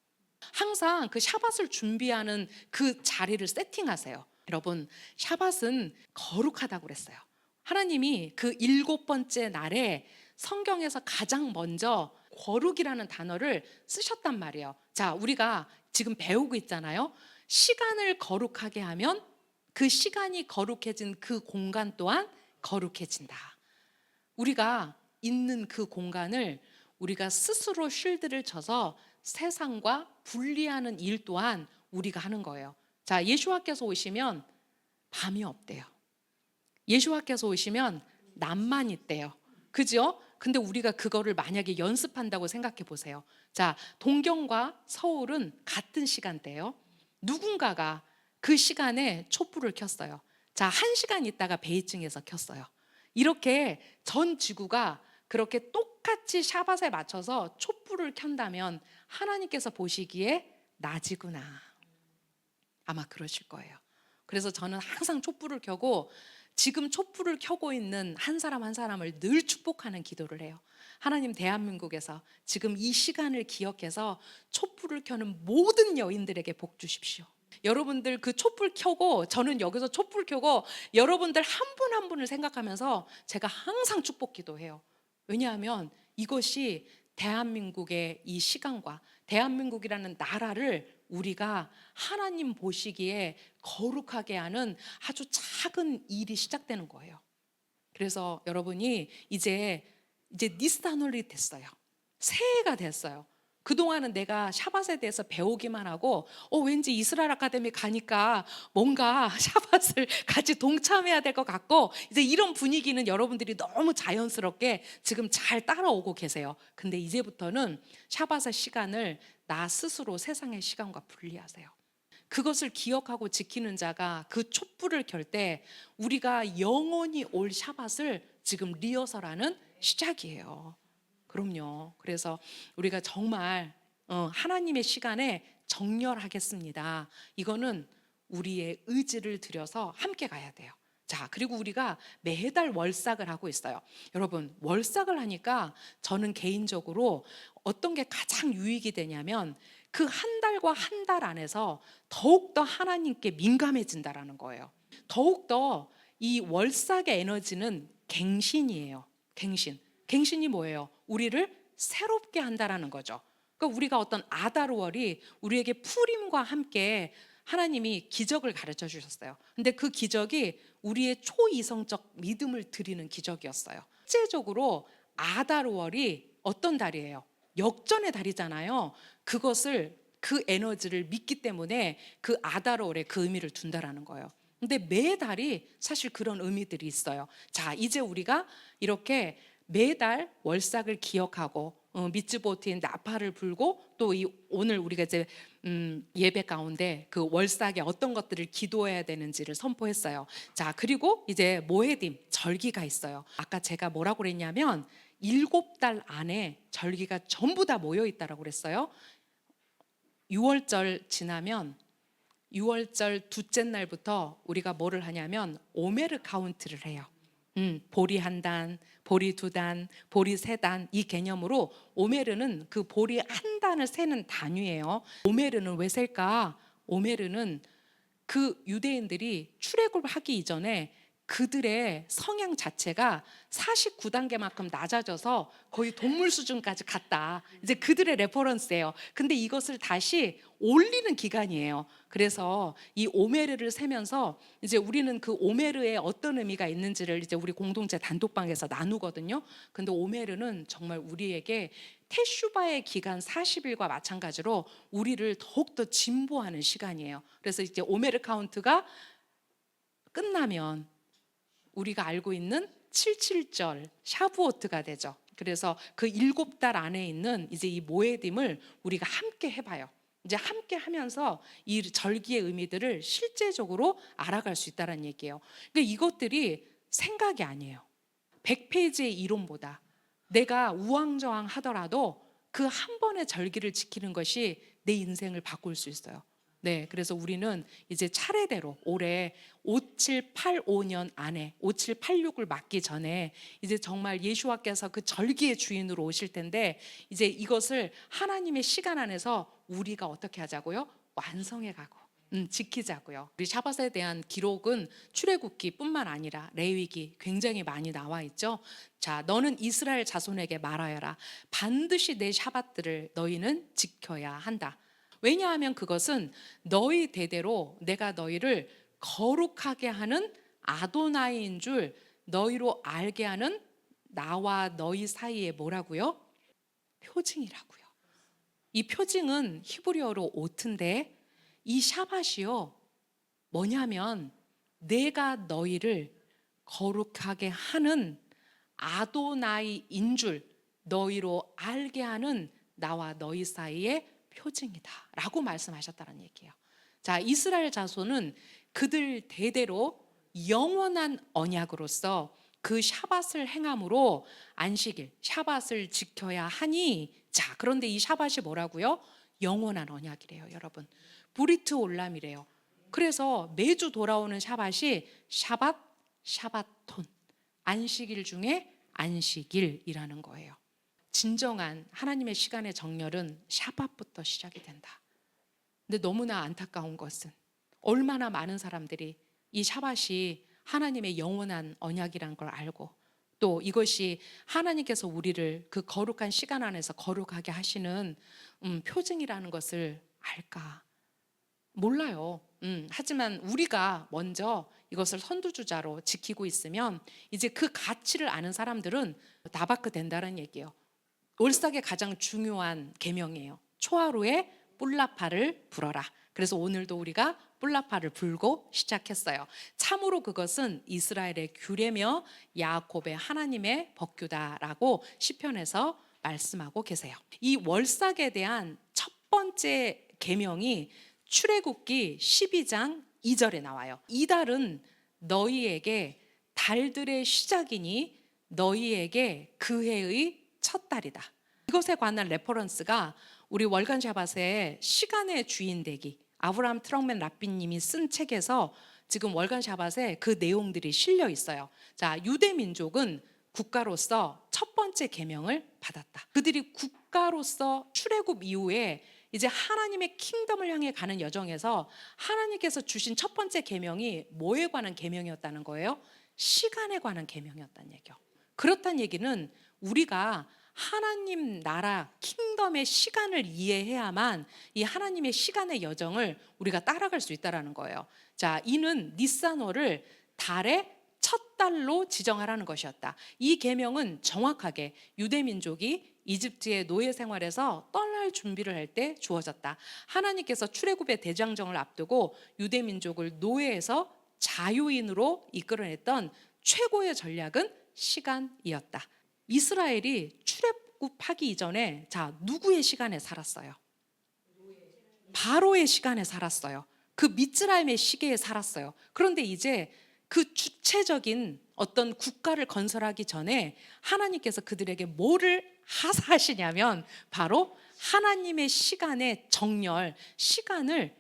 Speaker 1: 항상 그 샤밧을 준비하는 그 자리를 세팅하세요. 여러분, 샤밧은 거룩하다고 그랬어요. 하나님이 그 7번째 날에 성경에서 가장 먼저 거룩이라는 단어를 쓰셨단 말이에요. 자, 우리가 지금 배우고 있잖아요. 시간을 거룩하게 하면 그 시간이 거룩해진 그 공간 또한 거룩해진다. 우리가 있는 그 공간을 우리가 스스로 쉴드를 쳐서 세상과 분리하는 일 또한 우리가 하는 거예요. 자, 예수와께서 오시면 밤이 없대요. 예수와께서 오시면 낮만 있대요. 그죠? 근데 우리가 그거를 만약에 연습한다고 생각해 보세요. 자, 동경과 서울은 같은 시간대예요. 누군가가 그 시간에 촛불을 켰어요. 자, 1시간 있다가 베이징에서 켰어요. 이렇게 전 지구가 그렇게 똑같이 샤밧에 맞춰서 촛불을 켠다면 하나님께서 보시기에 낮이구나. 아마 그러실 거예요. 그래서 저는 항상 촛불을 켜고 지금 촛불을 켜고 있는 한 사람 한 사람을 늘 축복하는 기도를 해요. 하나님, 대한민국에서 지금 이 시간을 기억해서 촛불을 켜는 모든 여인들에게 복 주십시오. 여러분들 그 촛불 켜고, 저는 여기서 촛불 켜고 여러분들 한 분 한 분을 생각하면서 제가 항상 축복 기도해요. 왜냐하면 이것이 대한민국의 이 시간과 대한민국이라는 나라를 우리가 하나님 보시기에 거룩하게 하는 아주 작은 일이 시작되는 거예요. 그래서 여러분이 이제 니스타놀이 됐어요. 새해가 됐어요. 그동안은 내가 샤밧에 대해서 배우기만 하고 왠지 이스라엘 아카데미 가니까 뭔가 샤밧을 같이 동참해야 될 것 같고, 이제 이런 분위기는 여러분들이 너무 자연스럽게 지금 잘 따라오고 계세요. 근데 이제부터는 샤밧의 시간을 나 스스로 세상의 시간과 분리하세요. 그것을 기억하고 지키는 자가 그 촛불을 켤 때 우리가 영원히 올 샤밧을 지금 리허설하는 시작이에요. 그럼요. 그래서 우리가 정말 하나님의 시간에 정렬하겠습니다. 이거는 우리의 의지를 들여서 함께 가야 돼요. 자, 그리고 우리가 매달 월삭을 하고 있어요. 여러분, 월삭을 하니까 저는 개인적으로 어떤 게 가장 유익이 되냐면 그 한 달과 한 달 안에서 더욱더 하나님께 민감해진다라는 거예요. 더욱더 이 월삭의 에너지는 갱신이에요. 갱신이 뭐예요? 우리를 새롭게 한다라는 거죠. 그러니까 우리가 어떤 아다르월이 우리에게 푸림과 함께 하나님이 기적을 가르쳐 주셨어요. 근데 그 기적이 우리의 초이성적 믿음을 드리는 기적이었어요. 실제적으로 아다르월이 어떤 달이에요? 역전의 달이잖아요. 그것을, 그 에너지를 믿기 때문에 그 아다르월에 그 의미를 둔다라는 거예요. 근데 매달이 사실 그런 의미들이 있어요. 자, 이제 우리가 이렇게 매달 월삭을 기억하고 미츠보트인 나팔을 불고, 또 이 오늘 우리가 이제 예배 가운데 그 월삭에 어떤 것들을 기도해야 되는지를 선포했어요. 자, 그리고 이제 모헤딤 절기가 있어요. 아까 제가 뭐라고 그랬냐면 7달 안에 절기가 전부 다 모여 있다라고 그랬어요. 6월절 지나면 6월절 둘째 날부터 우리가 뭐를 하냐면 오메르 카운트를 해요. 보리 한 단, 보리 두 단, 보리 세 단, 이 개념으로 오메르는 그 보리 한 단을 세는 단위예요. 오메르는 왜 셀까? 오메르는 그 유대인들이 출애굽을 하기 이전에 그들의 성향 자체가 49단계만큼 낮아져서 거의 동물 수준까지 갔다. 이제 그들의 레퍼런스예요. 근데 이것을 다시 올리는 기간이에요. 그래서 이 오메르를 세면서 이제 우리는 그 오메르에 어떤 의미가 있는지를 이제 우리 공동체 단톡방에서 나누거든요. 근데 오메르는 정말 우리에게 테슈바의 기간 40일과 마찬가지로 우리를 더욱더 진보하는 시간이에요. 그래서 이제 오메르 카운트가 끝나면 우리가 알고 있는 77절 샤부오트가 되죠. 그래서 그 7달 안에 있는 이제 이 모에딤을 우리가 함께 해봐요. 이제 함께 하면서 이 절기의 의미들을 실제적으로 알아갈 수 있다는 얘기예요. 그러니까 이것들이 생각이 아니에요. 100페이지의 이론보다 내가 우왕좌왕 하더라도 그 한 번의 절기를 지키는 것이 내 인생을 바꿀 수 있어요. 네, 그래서 우리는 이제 차례대로 올해 5785년 안에 5786을 맞기 전에 이제 정말 예수와께서 그 절기의 주인으로 오실 텐데, 이제 이것을 하나님의 시간 안에서 우리가 어떻게 하자고요? 완성해 가고 지키자고요. 우리 샤밧에 대한 기록은 출애굽기뿐만 아니라 레위기 굉장히 많이 나와 있죠. 자, 너는 이스라엘 자손에게 말하여라. 반드시 내 샤밧들을 너희는 지켜야 한다. 왜냐하면 그것은 너희 대대로 내가 너희를 거룩하게 하는 아도나이인 줄 너희로 알게 하는 나와 너희 사이에 뭐라고요? 표징이라고요. 이 표징은 히브리어로 오트인데, 이 샤밧이요 뭐냐면 내가 너희를 거룩하게 하는 아도나이인 줄 너희로 알게 하는 나와 너희 사이의 표징이다 라고 말씀하셨다는 얘기예요. 자, 이스라엘 자손은 그들 대대로 영원한 언약으로서 그 샤밧을 행함으로 안식일 샤밧을 지켜야 하니, 자, 그런데 이 샤밧이 뭐라고요? 영원한 언약이래요. 여러분, 브리트 올람이래요. 그래서 매주 돌아오는 샤밧이 샤밧 샤바톤, 안식일 중에 안식일이라는 거예요. 진정한 하나님의 시간의 정렬은 샤밧부터 시작이 된다. 근데 너무나 안타까운 것은 얼마나 많은 사람들이 이 샤밧이 하나님의 영원한 언약이란 걸 알고 또 이것이 하나님께서 우리를 그 거룩한 시간 안에서 거룩하게 하시는 표징이라는 것을 알까? 몰라요. 하지만 우리가 먼저 이것을 선두주자로 지키고 있으면 이제 그 가치를 아는 사람들은 나바크 된다는 얘기예요. 올삭의 가장 중요한 계명이에요. 초하루에 뿔라파를 불어라. 그래서 오늘도 우리가 뿔라파를 불고 시작했어요. 참으로 그것은 이스라엘의 규례며 야곱의 하나님의 법규다라고 시편에서 말씀하고 계세요. 이 월삭에 대한 첫 번째 계명이 출애굽기 12장 2절에 나와요. 이달은 너희에게 달들의 시작이니 너희에게 그 해의 첫 달이다. 이것에 관한 레퍼런스가 우리 월간 샤밧의 시간의 주인 되기, 아브라함 트럭맨 랍비님이 쓴 책에서 지금 월간 샤밧에 그 내용들이 실려 있어요. 자, 유대 민족은 국가로서 첫 번째 계명을 받았다. 그들이 국가로서 출애굽 이후에 이제 하나님의 킹덤을 향해 가는 여정에서 하나님께서 주신 첫 번째 계명이 뭐에 관한 계명이었다는 거예요? 시간에 관한 계명이었다는 얘기요. 그렇다는 얘기는 우리가 하나님 나라 킹덤의 시간을 이해해야만 이 하나님의 시간의 여정을 우리가 따라갈 수 있다는 거예요. 자, 이는 니산월을 달의 첫 달로 지정하라는 것이었다. 이 계명은 정확하게 유대 민족이 이집트의 노예 생활에서 떠날 준비를 할 때 주어졌다. 하나님께서 출애굽의 대장정을 앞두고 유대 민족을 노예에서 자유인으로 이끌어냈던 최고의 전략은 시간이었다. 이스라엘이 출애굽하기 이전에 자, 누구의 시간에 살았어요? 바로의 시간에 살았어요. 그 미츠라임의 시계에 살았어요. 그런데 이제 그 주체적인 어떤 국가를 건설하기 전에 하나님께서 그들에게 뭐를 하사하시냐면 바로 하나님의 시간의 정렬, 시간을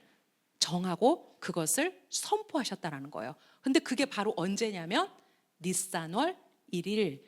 Speaker 1: 정하고 그것을 선포하셨다는 거예요. 근데 그게 바로 언제냐면 니산월 1일.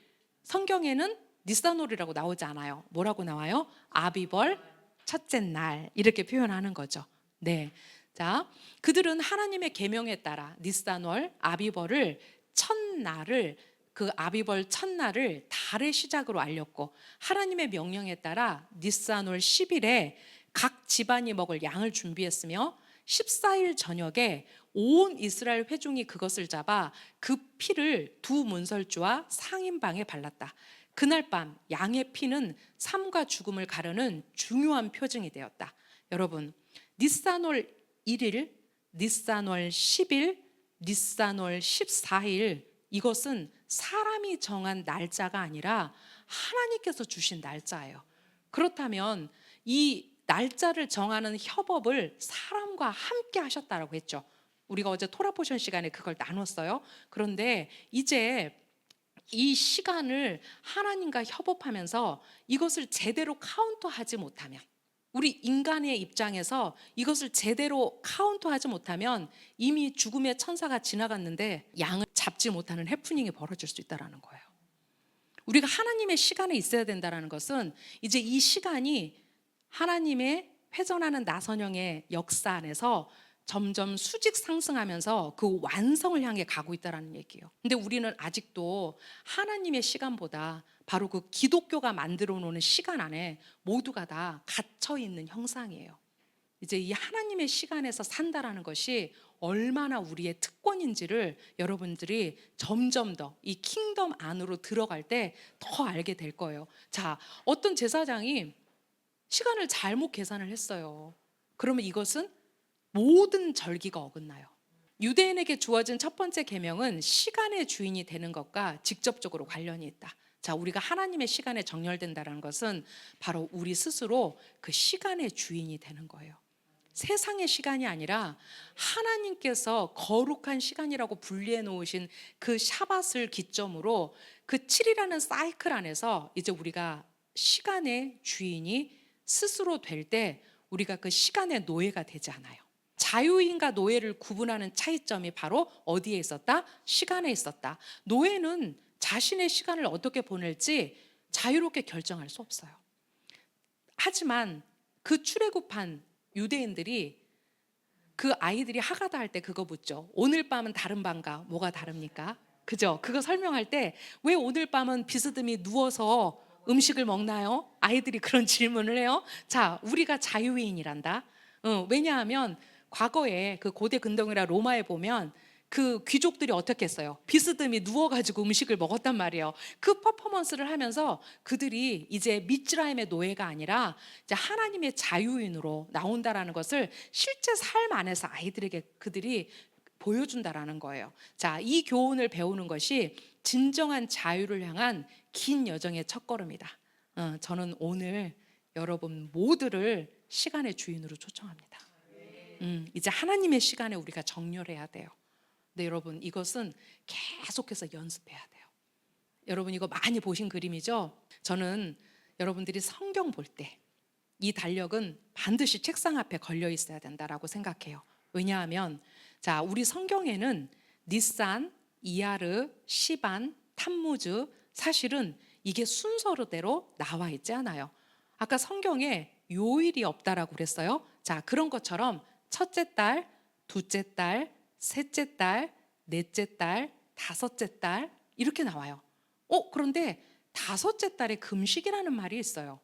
Speaker 1: 성경에는 니산월이라고 나오지 않아요. 뭐라고 나와요? 아비벌 첫째 날 이렇게 표현하는 거죠. 네. 자, 그들은 하나님의 계명에 따라 니산월 아비벌을 첫날을 그 아비벌 첫날을 달의 시작으로 알렸고 하나님의 명령에 따라 니산월 10일에 각 집안이 먹을 양을 준비했으며 14일 저녁에 온 이스라엘 회중이 그것을 잡아 그 피를 두 문설주와 상인방에 발랐다. 그날 밤 양의 피는 삶과 죽음을 가르는 중요한 표징이 되었다. 여러분, 니산월 1일, 니산월 10일, 니산월 14일 이것은 사람이 정한 날짜가 아니라 하나님께서 주신 날짜예요. 그렇다면 이 날짜를 정하는 협업을 사람과 함께 하셨다라고 했죠. 우리가 어제 토라포션 시간에 그걸 나눴어요. 그런데 이제 이 시간을 하나님과 협업하면서 이것을 제대로 카운트하지 못하면 우리 인간의 입장에서 이것을 제대로 카운트하지 못하면 이미 죽음의 천사가 지나갔는데 양을 잡지 못하는 해프닝이 벌어질 수 있다는 거예요. 우리가 하나님의 시간에 있어야 된다는 것은 이제 이 시간이 하나님의 회전하는 나선형의 역사 안에서 점점 수직 상승하면서 그 완성을 향해 가고 있다는 얘기예요. 근데 우리는 아직도 하나님의 시간보다 바로 그 기독교가 만들어 놓은 시간 안에 모두가 다 갇혀 있는 형상이에요. 이제 이 하나님의 시간에서 산다라는 것이 얼마나 우리의 특권인지를 여러분들이 점점 더 이 킹덤 안으로 들어갈 때 더 알게 될 거예요. 자, 어떤 제사장이 시간을 잘못 계산을 했어요. 그러면 이것은 모든 절기가 어긋나요. 유대인에게 주어진 첫 번째 계명은 시간의 주인이 되는 것과 직접적으로 관련이 있다. 자, 우리가 하나님의 시간에 정렬된다는 것은 바로 우리 스스로 그 시간의 주인이 되는 거예요. 세상의 시간이 아니라 하나님께서 거룩한 시간이라고 분리해 놓으신 그 샤밧을 기점으로 그 7이라는 사이클 안에서 이제 우리가 시간의 주인이 스스로 될 때 우리가 그 시간의 노예가 되지 않아요. 자유인과 노예를 구분하는 차이점이 바로 어디에 있었다? 시간에 있었다. 노예는 자신의 시간을 어떻게 보낼지 자유롭게 결정할 수 없어요. 하지만 그 출애굽한 유대인들이 그 아이들이 하가다 할 때 그거 묻죠. 오늘 밤은 다른 밤과 뭐가 다릅니까? 그죠? 그거 설명할 때 왜 오늘 밤은 비스듬히 누워서 음식을 먹나요? 아이들이 그런 질문을 해요. 자, 우리가 자유인이란다. 왜냐하면 과거에 그 고대 근동이라 로마에 보면 그 귀족들이 어떻게 했어요? 비스듬히 누워가지고 음식을 먹었단 말이에요. 그 퍼포먼스를 하면서 그들이 이제 미츠라임의 노예가 아니라 이제 하나님의 자유인으로 나온다라는 것을 실제 삶 안에서 아이들에게 그들이 보여준다라는 거예요. 자, 이 교훈을 배우는 것이 진정한 자유를 향한 긴 여정의 첫걸음이다. 저는 오늘 여러분 모두를 시간의 주인으로 초청합니다. 이제 하나님의 시간에 우리가 정렬해야 돼요. 네, 여러분 이것은 계속해서 연습해야 돼요. 여러분 이거 많이 보신 그림이죠? 저는 여러분들이 성경 볼 때 이 달력은 반드시 책상 앞에 걸려 있어야 된다라고 생각해요. 왜냐하면 자, 우리 성경에는 니산, 이야르, 시반, 탐무즈 사실은 이게 순서대로 나와 있지 않아요. 아까 성경에 요일이 없다라고 그랬어요. 자, 그런 것처럼 첫째 달, 둘째 달, 셋째 달, 넷째 달, 다섯째 달 이렇게 나와요. 그런데 다섯째 달에 금식이라는 말이 있어요.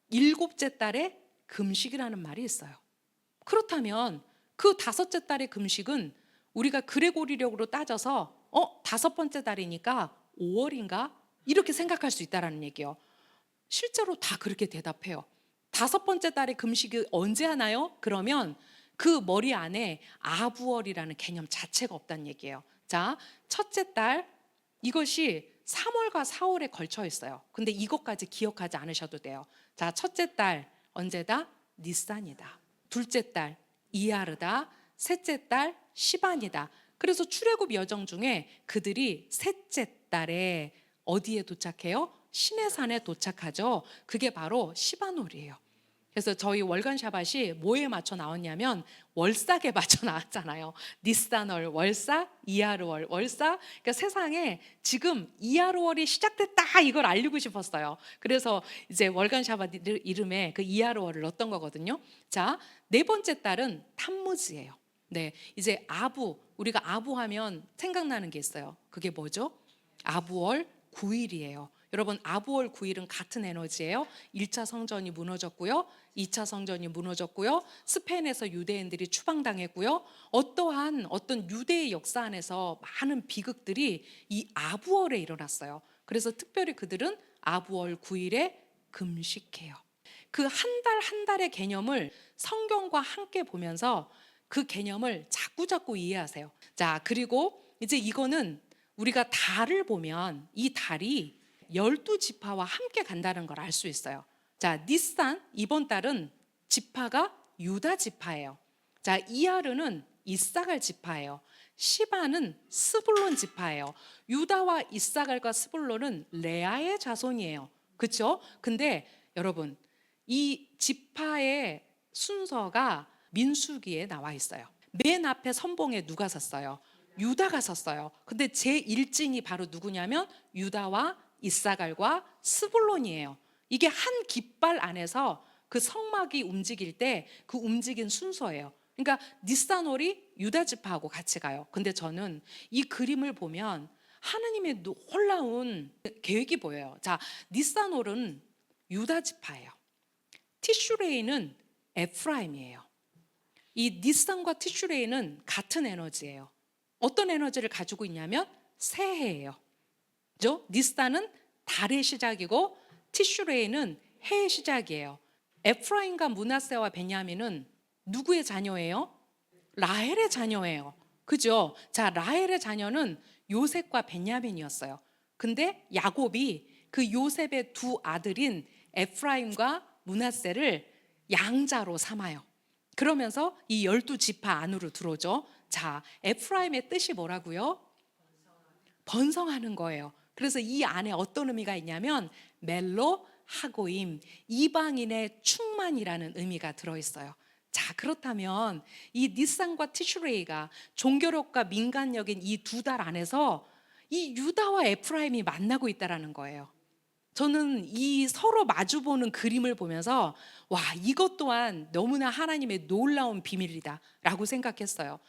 Speaker 1: 일곱째 달에 금식이라는 말이 있어요. 그렇다면 그 다섯째 달의 금식은 우리가 그레고리력으로 따져서 다섯 번째 달이니까 5월인가? 이렇게 생각할 수 있다는 얘기예요. 실제로 다 그렇게 대답해요. 다섯 번째 달의 금식이 언제 하나요? 그러면 그 머리 안에 아부월이라는 개념 자체가 없다는 얘기예요. 자, 첫째 달 이것이 3월과 4월에 걸쳐 있어요. 근데 이것까지 기억하지 않으셔도 돼요. 자, 첫째 달 언제다? 니산이다. 둘째 달 이야르다. 셋째 달 시반이다. 그래서 출애굽 여정 중에 그들이 셋째 달에 어디에 도착해요? 시내산에 도착하죠. 그게 바로 시바놀이에요. 그래서 저희 월간 샤밧이 뭐에 맞춰 나왔냐면 월삭에 맞춰 나왔잖아요. 니산월, 월삭, 이하르월, 월삭. 그러니까 세상에 지금 이하르월이 시작됐다 이걸 알리고 싶었어요. 그래서 이제 월간 샤밧 이름에 그 이하르월을 넣었던 거거든요. 자, 네 번째 달은 탐무즈예요. 네, 이제 아부, 우리가 아부하면 생각나는 게 있어요. 그게 뭐죠? 아부월 9일이에요. 여러분 아부월 9일은 같은 에너지예요. 1차 성전이 무너졌고요. 2차 성전이 무너졌고요. 스페인에서 유대인들이 추방당했고요. 어떤 유대의 역사 안에서 많은 비극들이 이 아부월에 일어났어요. 그래서 특별히 그들은 아부월 9일에 금식해요. 그 한 달 한 달의 개념을 성경과 함께 보면서 그 개념을 자꾸자꾸 이해하세요. 자, 그리고 이제 이거는 우리가 달을 보면 이 달이 12지파와 함께 간다는 걸 알 수 있어요. 자, 니산 이번 달은 지파가 유다 지파예요. 자, 이하르는 이사갈 지파예요. 시바는 스불론 지파예요. 유다와 이사갈과 스불론은 레아의 자손이에요. 그렇죠? 근데 여러분 이 지파의 순서가 민수기에 나와 있어요. 맨 앞에 선봉에 누가 섰어요? 유다가 섰어요. 근데 제 일진이 바로 누구냐면 유다와 이사갈과 스불론이에요. 이게 한 깃발 안에서 그 성막이 움직일 때 그 움직인 순서예요. 그러니까 니산월이 유다 지파하고 같이 가요. 근데 저는 이 그림을 보면 하나님의 놀라운 계획이 보여요. 자, 니산월은 유다 지파예요. 티슈레이는 에프라임이에요. 이 니산과 티슈레이는 같은 에너지예요. 어떤 에너지를 가지고 있냐면 새해예요. 그죠? 니산은 달의 시작이고 티슈레이는 해의 시작이에요. 에프라임과 므낫세와 베냐민은 누구의 자녀예요? 라헬의 자녀예요. 그죠? 자, 라헬의 자녀는 요셉과 베냐민이었어요. 근데 야곱이 그 요셉의 두 아들인 에프라임과 므낫세를 양자로 삼아요. 그러면서 이 12지파 안으로 들어오죠. 자, 에프라임의 뜻이 뭐라고요? 번성하는 거예요. 그래서 이 안에 어떤 의미가 있냐면 멜로 하고임, 이방인의 충만이라는 의미가 들어있어요. 자, 그렇다면 이 닛산과 티슈레이가 종교력과 민간력인 이 두 달 안에서 이 유다와 에프라임이 만나고 있다라는 거예요. 저는 이 서로 마주보는 그림을 보면서 와, 이것 또한 너무나 하나님의 놀라운 비밀이다라고 생각했어요.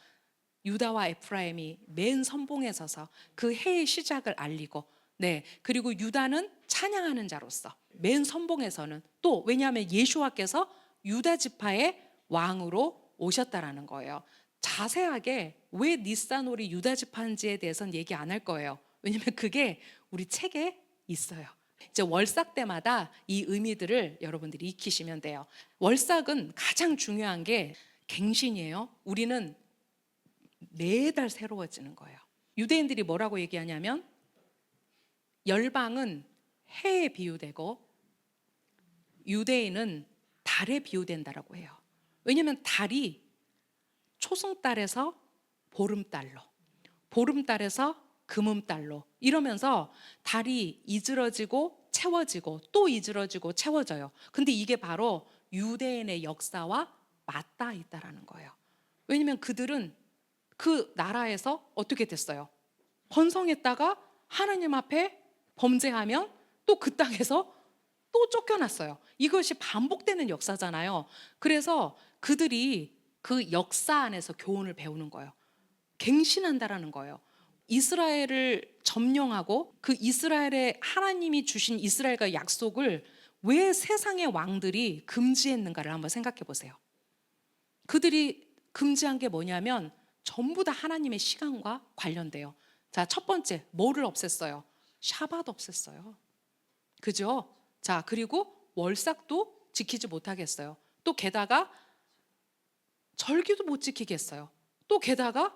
Speaker 1: 유다와 에프라임이 맨 선봉에 서서 그 해의 시작을 알리고, 네, 그리고 유다는 찬양하는 자로서 맨 선봉에서는 또 왜냐하면 예수와께서 유다 지파의 왕으로 오셨다라는 거예요. 자세하게 왜 닛산올이 유다 지파인지에 대해서는 얘기 안 할 거예요. 왜냐하면 그게 우리 책에 있어요. 이제 월삭 때마다 이 의미들을 여러분들이 익히시면 돼요. 월삭은 가장 중요한 게 갱신이에요. 우리는 매달 새로워지는 거예요. 유대인들이 뭐라고 얘기하냐면 열방은 해에 비유되고 유대인은 달에 비유된다라고 해요. 왜냐하면 달이 초승달에서 보름달로, 보름달에서 금음달로 이러면서 달이 이즈러지고 채워지고 또 이즈러지고 채워져요. 근데 이게 바로 유대인의 역사와 맞닿아 있다라는 거예요. 왜냐하면 그들은 그 나라에서 어떻게 됐어요? 번성했다가 하나님 앞에 범죄하면 또 그 땅에서 또 쫓겨났어요. 이것이 반복되는 역사잖아요. 그래서 그들이 그 역사 안에서 교훈을 배우는 거예요. 갱신한다라는 거예요. 이스라엘을 점령하고 그 이스라엘의 하나님이 주신 이스라엘과 약속을 왜 세상의 왕들이 금지했는가를 한번 생각해 보세요. 그들이 금지한 게 뭐냐면 전부 다 하나님의 시간과 관련돼요. 자, 첫 번째, 뭐를 없앴어요? 샤밧 없앴어요. 그죠? 자, 그리고 월삭도 지키지 못하겠어요. 또 게다가 절기도 못 지키겠어요. 또 게다가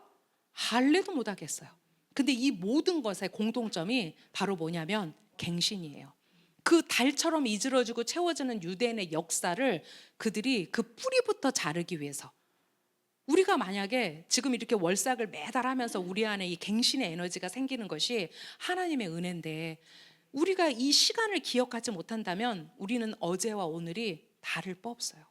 Speaker 1: 할례도 못 하겠어요. 근데 이 모든 것의 공통점이 바로 뭐냐면 갱신이에요. 그 달처럼 이즈러지고 채워지는 유대인의 역사를 그들이 그 뿌리부터 자르기 위해서, 우리가 만약에 지금 이렇게 월삭을 매달 하면서 우리 안에 이 갱신의 에너지가 생기는 것이 하나님의 은혜인데 우리가 이 시간을 기억하지 못한다면 우리는 어제와 오늘이 다를 바 없어요.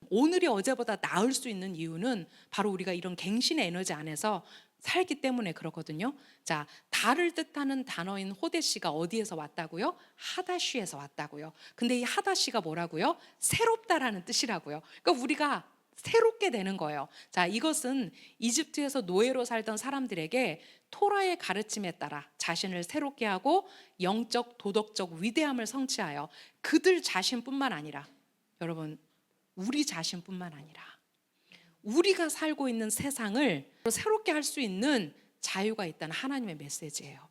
Speaker 1: 오늘이 어제보다 나을 수 있는 이유는 바로 우리가 이런 갱신의 에너지 안에서 살기 때문에 그렇거든요. 자, 달을 뜻하는 단어인 호데시가 어디에서 왔다고요? 하다시에서 왔다고요. 근데 이 하다시가 뭐라고요? 새롭다라는 뜻이라고요. 그러니까 우리가 새롭게 되는 거예요. 자, 이것은 이집트에서 노예로 살던 사람들에게 토라의 가르침에 따라 자신을 새롭게 하고 영적, 도덕적 위대함을 성취하여 그들 자신뿐만 아니라, 여러분, 우리 자신뿐만 아니라 우리가 살고 있는 세상을 새롭게 할 수 있는 자유가 있다는 하나님의 메시지예요.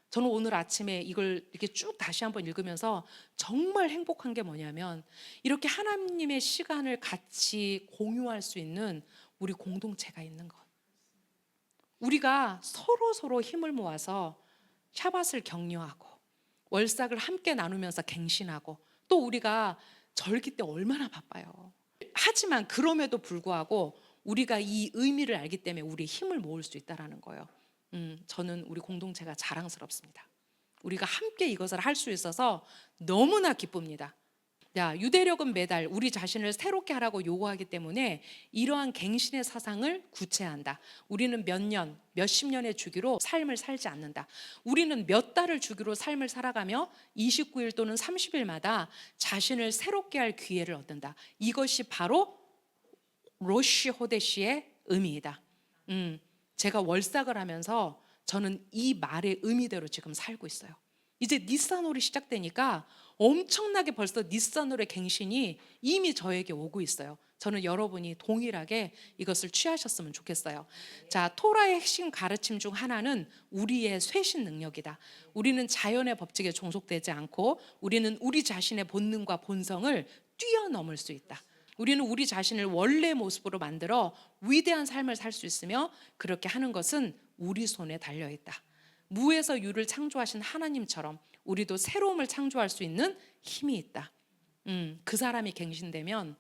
Speaker 1: 저는 오늘 아침에 이걸 이렇게 쭉 다시 한번 읽으면서 정말 행복한 게 뭐냐면 이렇게 하나님의 시간을 같이 공유할 수 있는 우리 공동체가 있는 것. 우리가 서로 힘을 모아서 샤밧을 격려하고 월삭을 함께 나누면서 갱신하고 또 우리가 절기 때 얼마나 바빠요. 하지만 그럼에도 불구하고 우리가 이 의미를 알기 때문에 우리 힘을 모을 수 있다는 거예요. 저는 우리 공동체가 자랑스럽습니다. 우리가 함께 이것을 할 수 있어서 너무나 기쁩니다. 야, 유대력은 매달 우리 자신을 새롭게 하라고 요구하기 때문에 이러한 갱신의 사상을 구체한다. 우리는 몇 년, 몇십 년의 주기로 삶을 살지 않는다. 우리는 몇 달을 주기로 삶을 살아가며 29일 또는 30일마다 자신을 새롭게 할 기회를 얻는다. 이것이 바로 로시 호데시의 의미이다. 제가 월삭을 하면서 저는 이 말의 의미대로 지금 살고 있어요. 이제 닛산월이 시작되니까 엄청나게 벌써 닛산월의 갱신이 이미 저에게 오고 있어요. 저는 여러분이 동일하게 이것을 취하셨으면 좋겠어요. 자, 토라의 핵심 가르침 중 하나는 우리의 쇄신 능력이다. 우리는 자연의 법칙에 종속되지 않고 우리는 우리 자신의 본능과 본성을 뛰어넘을 수 있다. 우리는 우리 자신을 원래 모습으로 만들어 위대한 삶을 살 수 있으며 그렇게 하는 것은 우리 손에 달려있다. 무에서 유를 창조하신 하나님처럼 우리도 새로움을 창조할 수 있는 힘이 있다. 그 사람이 갱신되면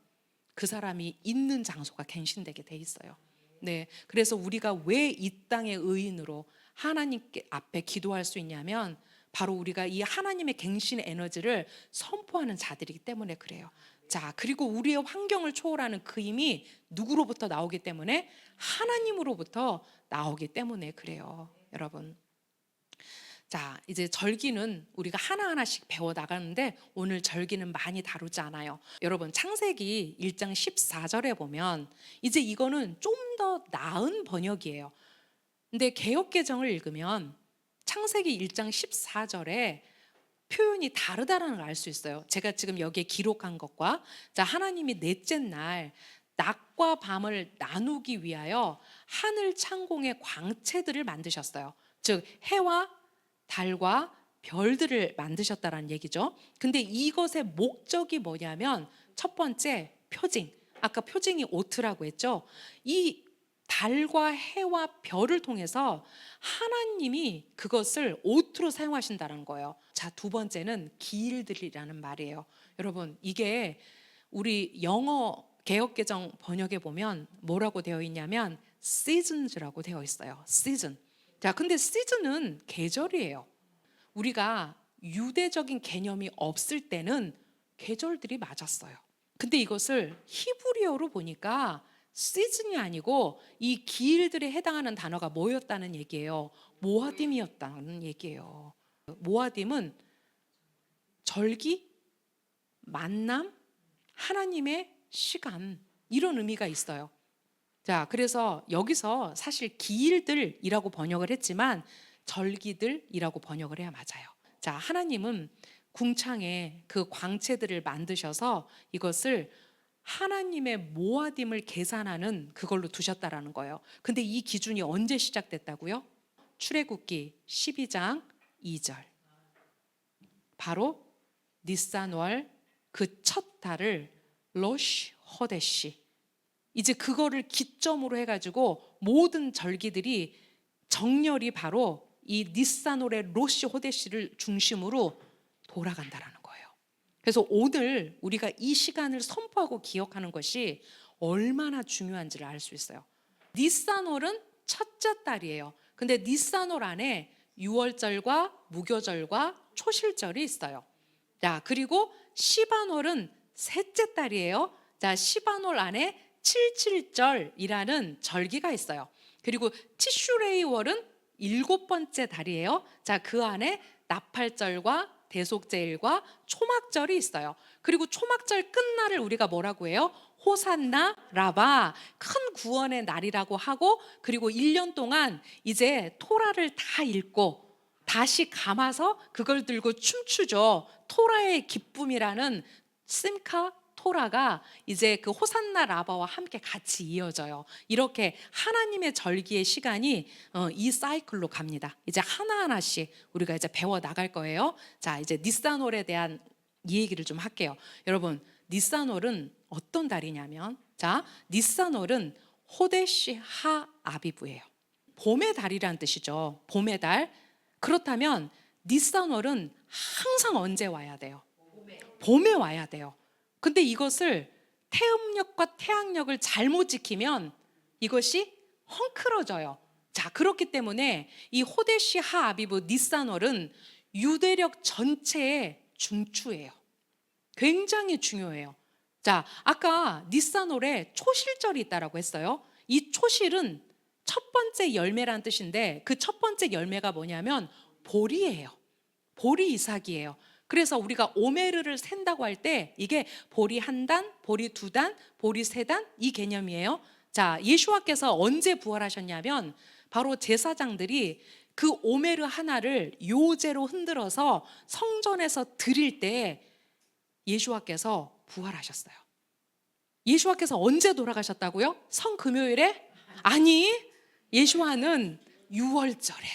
Speaker 1: 그 사람이 있는 장소가 갱신되게 돼 있어요. 네, 그래서 우리가 왜 이 땅의 의인으로 하나님께 앞에 기도할 수 있냐면 바로 우리가 이 하나님의 갱신의 에너지를 선포하는 자들이기 때문에 그래요. 자, 그리고 우리의 환경을 초월하는 그 힘이 누구로부터 나오기 때문에? 하나님으로부터 나오기 때문에 그래요, 여러분. 자, 이제 절기는 우리가 하나하나씩 배워 나가는데 오늘 절기는 많이 다루지 않아요. 여러분, 창세기 1장 14절에 보면 이제 이거는 좀 더 나은 번역이에요. 근데 개역개정을 읽으면 창세기 1장 14절에 표현이 다르다는 걸 알 수 있어요. 제가 지금 여기에 기록한 것과, 자, 하나님이 넷째 날 낮과 밤을 나누기 위하여 하늘 창공의 광채들을 만드셨어요. 즉 해와 달과 별들을 만드셨다라는 얘기죠. 근데 이것의 목적이 뭐냐면 첫 번째 표징. 아까 표징이 오트라고 했죠. 이 달과 해와 별을 통해서 하나님이 그것을 오트로 사용하신다는 거예요. 자, 두 번째는 기일들이라는 말이에요. 여러분, 이게 우리 영어 개역개정 번역에 보면 뭐라고 되어 있냐면 seasons라고 되어 있어요. season. 자, 근데 시즌은 계절이에요. 우리가 유대적인 개념이 없을 때는 계절들이 맞았어요. 근데 이것을 히브리어로 보니까 시즌이 아니고 이 기일들에 해당하는 단어가 뭐였다는 얘기예요? 모아딤이었다는 얘기예요. 모아딤은 절기, 만남, 하나님의 시간, 이런 의미가 있어요. 자, 그래서 여기서 사실 기일들이라고 번역을 했지만 절기들이라고 번역을 해야 맞아요. 자, 하나님은 궁창에 그 광채들을 만드셔서 이것을 하나님의 모아딤을 계산하는 그걸로 두셨다라는 거예요. 근데 이 기준이 언제 시작됐다고요? 출애굽기 12장 2절. 바로 니산월 그 첫 달을 로시 호데시, 이제 그거를 기점으로 해가지고 모든 절기들이 정렬이 바로 이 니산월의 로시 호데시를 중심으로 돌아간다라는 거예요. 그래서 오늘 우리가 이 시간을 선포하고 기억하는 것이 얼마나 중요한지를 알 수 있어요. 니산월은 첫째 달이에요. 근데 니산월 안에 유월절과 무교절과 초실절이 있어요. 자, 그리고 시반월은 셋째 달이에요. 자, 시반월 안에 77절이라는 절기가 있어요. 그리고 티슈레이월은 일곱 번째 달이에요. 자, 그 안에 나팔절과 대속제일과 초막절이 있어요. 그리고 초막절 끝날을 우리가 뭐라고 해요? 호산나 라바, 큰 구원의 날이라고 하고, 그리고 1년 동안 이제 토라를 다 읽고 다시 감아서 그걸 들고 춤추죠. 토라의 기쁨이라는 심카 토라가 이제 그 호산나 라바와 함께 같이 이어져요. 이렇게 하나님의 절기의 시간이 이 사이클로 갑니다. 이제 하나하나씩 우리가 이제 배워 나갈 거예요. 자, 이제 니산월에 대한 이 얘기를 좀 할게요. 여러분, 니산월은 어떤 달이냐면, 자, 니산월은 호데시 하 아비브예요. 봄의 달이란 뜻이죠. 봄의 달. 그렇다면 니산월은 항상 언제 와야 돼요? 봄에 와야 돼요. 근데 이것을 태음력과 태양력을 잘못 지키면 이것이 헝클어져요. 자, 그렇기 때문에 이 호데시 하 아비브 니산월은 유대력 전체의 중추예요. 굉장히 중요해요. 자, 아까 니산월에 초실절이 있다라고 했어요. 이 초실은 첫 번째 열매라는 뜻인데 그 첫 번째 열매가 뭐냐면 보리예요. 보리 이삭이에요. 그래서 우리가 오메르를 센다고 할 때 이게 보리 한 단, 보리 두 단, 보리 세 단, 이 개념이에요. 자, 예수와께서 언제 부활하셨냐면 바로 제사장들이 그 오메르 하나를 요제로 흔들어서 성전에서 드릴 때 예수와께서 부활하셨어요. 예수와께서 언제 돌아가셨다고요? 성금요일에? 아니, 예수와는 유월절에.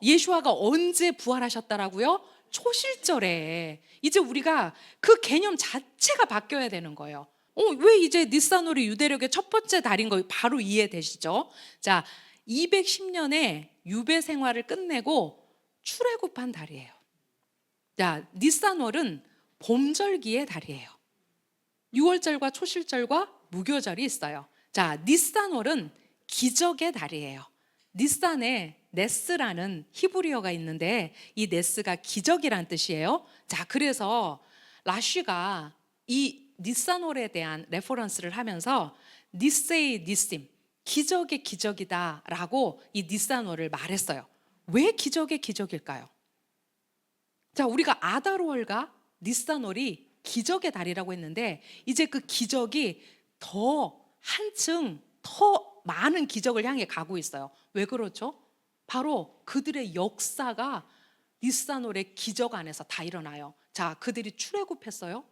Speaker 1: 예수와가 언제 부활하셨다라고요? 초실절에. 이제 우리가 그 개념 자체가 바뀌어야 되는 거예요. 왜 이제 니산월이 유대력의 첫 번째 달인 거 바로 이해되시죠? 자, 210년에 유배 생활을 끝내고 출애굽한 달이에요. 자, 니산월은 봄절기의 달이에요. 유월절과 초실절과 무교절이 있어요. 자, 니산월은 기적의 달이에요. 닛산에 네스라는 히브리어가 있는데 이 네스가 기적이란 뜻이에요. 자, 그래서 라쉬가 이 닛산월에 대한 레퍼런스를 하면서 니세이 니심, 기적의 기적이다라고 이 닛산월을 말했어요. 왜 기적의 기적일까요? 자, 우리가 아달월과 닛산월이 기적의 달이라고 했는데 이제 그 기적이 더 한층 더 많은 기적을 향해 가고 있어요. 왜 그렇죠? 바로 그들의 역사가 닛산월의 기적 안에서 다 일어나요. 자, 그들이 출애굽했어요.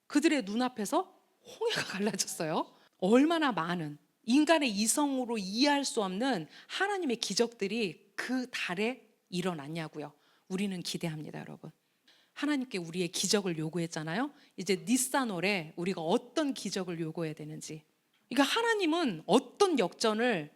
Speaker 1: 그들의 눈앞에서 홍해가 갈라졌어요. 얼마나 많은 인간의 이성으로 이해할 수 없는 하나님의 기적들이 그 달에 일어났냐고요. 우리는 기대합니다, 여러분. 하나님께 우리의 기적을 요구했잖아요. 이제 닛산월에 우리가 어떤 기적을 요구해야 되는지. 그러니까 하나님은 어떤 역전을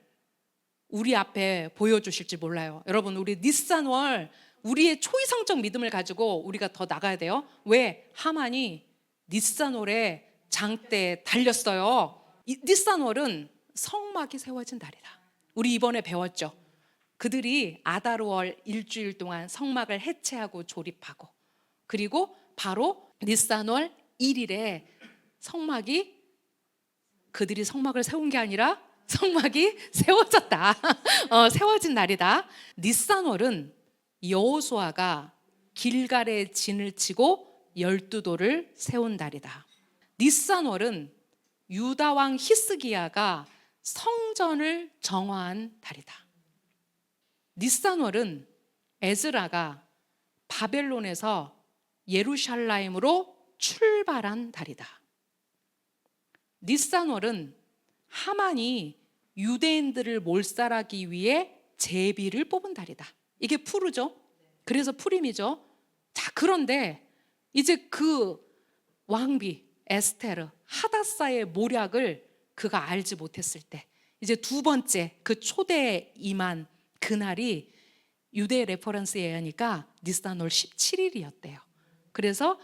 Speaker 1: 우리 앞에 보여주실지 몰라요. 여러분, 우리 닛산월 우리의 초이성적 믿음을 가지고 우리가 더 나가야 돼요. 왜? 하만이 닛산월에 장대에 달렸어요. 이 닛산월은 성막이 세워진 달이다. 우리 이번에 배웠죠. 그들이 아달월 일주일 동안 성막을 해체하고 조립하고, 그리고 바로 닛산월 1일에 성막이, 그들이 성막을 세운 게 아니라 성막이 세워졌다. 세워진 날이다. 닛산월은 여호수아가 길갈에 진을 치고 12도를 세운 달이다. 닛산월은 유다 왕 히스기야가 성전을 정화한 달이다. 닛산월은 에스라가 바벨론에서 예루살렘으로 출발한 달이다. 닛산월은 하만이 유대인들을 몰살하기 위해 제비를 뽑은 달이다. 이게 푸르죠. 그래서 푸림이죠. 자, 그런데 이제 그 왕비 에스테르 하다사의 모략을 그가 알지 못했을 때, 이제 두 번째 그 초대에 임한 그날이 유대 레퍼런스 예언이니까 닛산월 17일이었대요. 그래서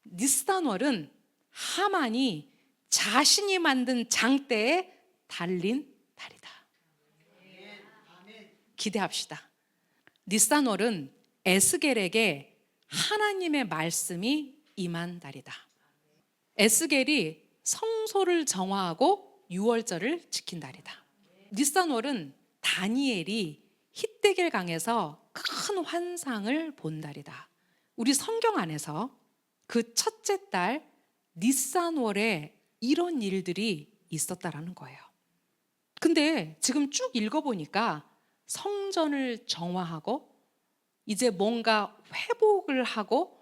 Speaker 1: 닛산월은 하만이 자신이 만든 장대에 달린 달이다. 기대합시다. 닛산월은 에스겔에게 하나님의 말씀이 임한 달이다. 에스겔이 성소를 정화하고 유월절을 지킨 달이다. 닛산월은 다니엘이 히데겔 강에서 큰 환상을 본 달이다. 우리 성경 안에서 그 첫째 달 닛산월에 이런 일들이 있었다라는 거예요. 근데 지금 쭉 읽어보니까 성전을 정화하고 이제 뭔가 회복을 하고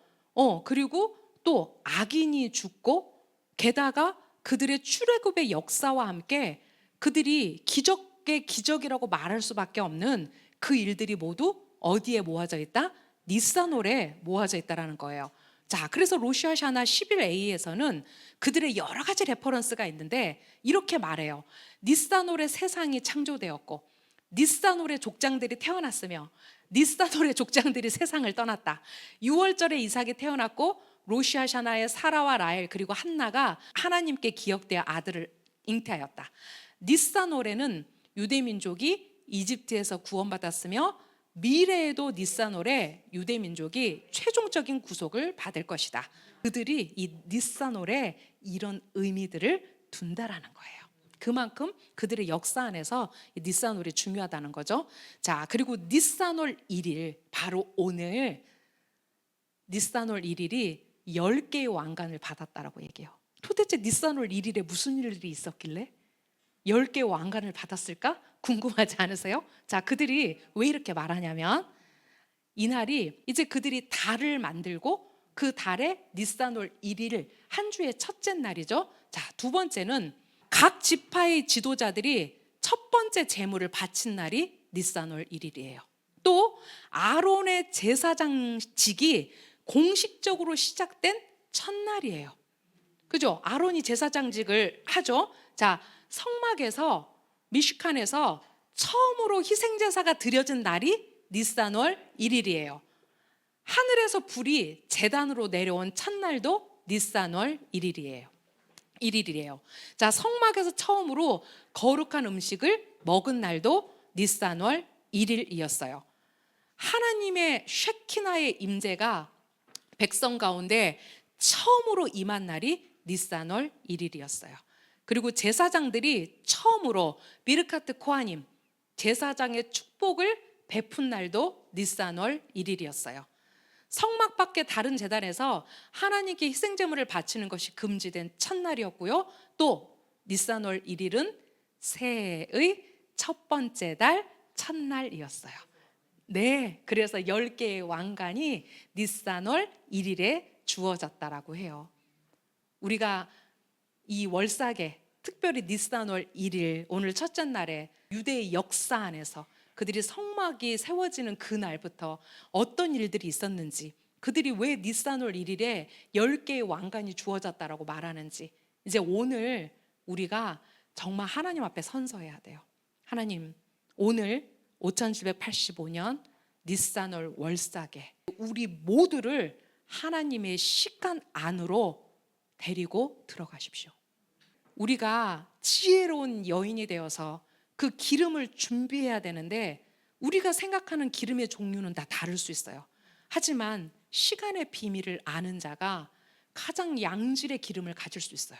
Speaker 1: 그리고 또 악인이 죽고 게다가 그들의 출애굽의 역사와 함께 그들이 기적의 기적이라고 말할 수밖에 없는 그 일들이 모두 어디에 모아져 있다? 닛산월에 모아져 있다라는 거예요. 자, 그래서 로시아샤나 11a에서는 그들의 여러 가지 레퍼런스가 있는데 이렇게 말해요. 닛산월에 세상이 창조되었고 닛산월에 족장들이 태어났으며 닛산월에 족장들이 세상을 떠났다. 6월절에 이삭이 태어났고 로시아샤나의 사라와 라헬 그리고 한나가 하나님께 기억되어 아들을 잉태하였다. 닛산월에는 유대민족이 이집트에서 구원받았으며 미래에도 닛산월에 유대민족이 최종적인 구속을 받을 것이다. 그들이 이 닛산월에 이런 의미들을 둔다라는 거예요. 그만큼 그들의 역사 안에서 이 닛산월이 중요하다는 거죠. 자, 그리고 닛산월 1일, 바로 오늘 닛산월 1일이 10개의 왕관을 받았다라고 얘기해요. 도대체 닛산월 1일에 무슨 일들이 있었길래 10개의 왕관을 받았을까? 궁금하지 않으세요? 자, 그들이 왜 이렇게 말하냐면 이날이 이제 그들이 달을 만들고 그 달에 닛산월 1일 한 주의 첫째 날이죠. 자, 두 번째는 각 지파의 지도자들이 첫 번째 제물을 바친 날이 닛산월 1일이에요. 또 아론의 제사장직이 공식적으로 시작된 첫날이에요. 그죠? 아론이 제사장직을 하죠. 자, 성막에서 미슈칸에서 처음으로 희생제사가 드려진 날이 닛산월 1일이에요. 하늘에서 불이 제단으로 내려온 첫날도 닛산월 1일이에요. 자, 성막에서 처음으로 거룩한 음식을 먹은 날도 니산월 1일이었어요. 하나님의 쉐키나의 임재가 백성 가운데 처음으로 임한 날이 니산월 1일이었어요. 그리고 제사장들이 처음으로 비르카트 코하님, 제사장의 축복을 베푼 날도 니산월 1일이었어요. 성막 밖의 다른 제단에서 하나님께 희생제물을 바치는 것이 금지된 첫날이었고요. 또 니산월 1일은 새해의 첫 번째 달 첫날이었어요. 네, 그래서 10개의 왕관이 니산월 1일에 주어졌다라고 해요. 우리가 이 월삭에 특별히 니산월 1일 오늘 첫째 날에 유대의 역사 안에서 그들이 성막이 세워지는 그 날부터 어떤 일들이 있었는지, 그들이 왜 니산월 1일에 10개의 왕관이 주어졌다라고 말하는지, 이제 오늘 우리가 정말 하나님 앞에 선서해야 돼요. 하나님, 오늘 5785년 니산월 월삭에 우리 모두를 하나님의 시간 안으로 데리고 들어가십시오. 우리가 지혜로운 여인이 되어서 그 기름을 준비해야 되는데 우리가 생각하는 기름의 종류는 다 다를 수 있어요. 하지만 시간의 비밀을 아는 자가 가장 양질의 기름을 가질 수 있어요.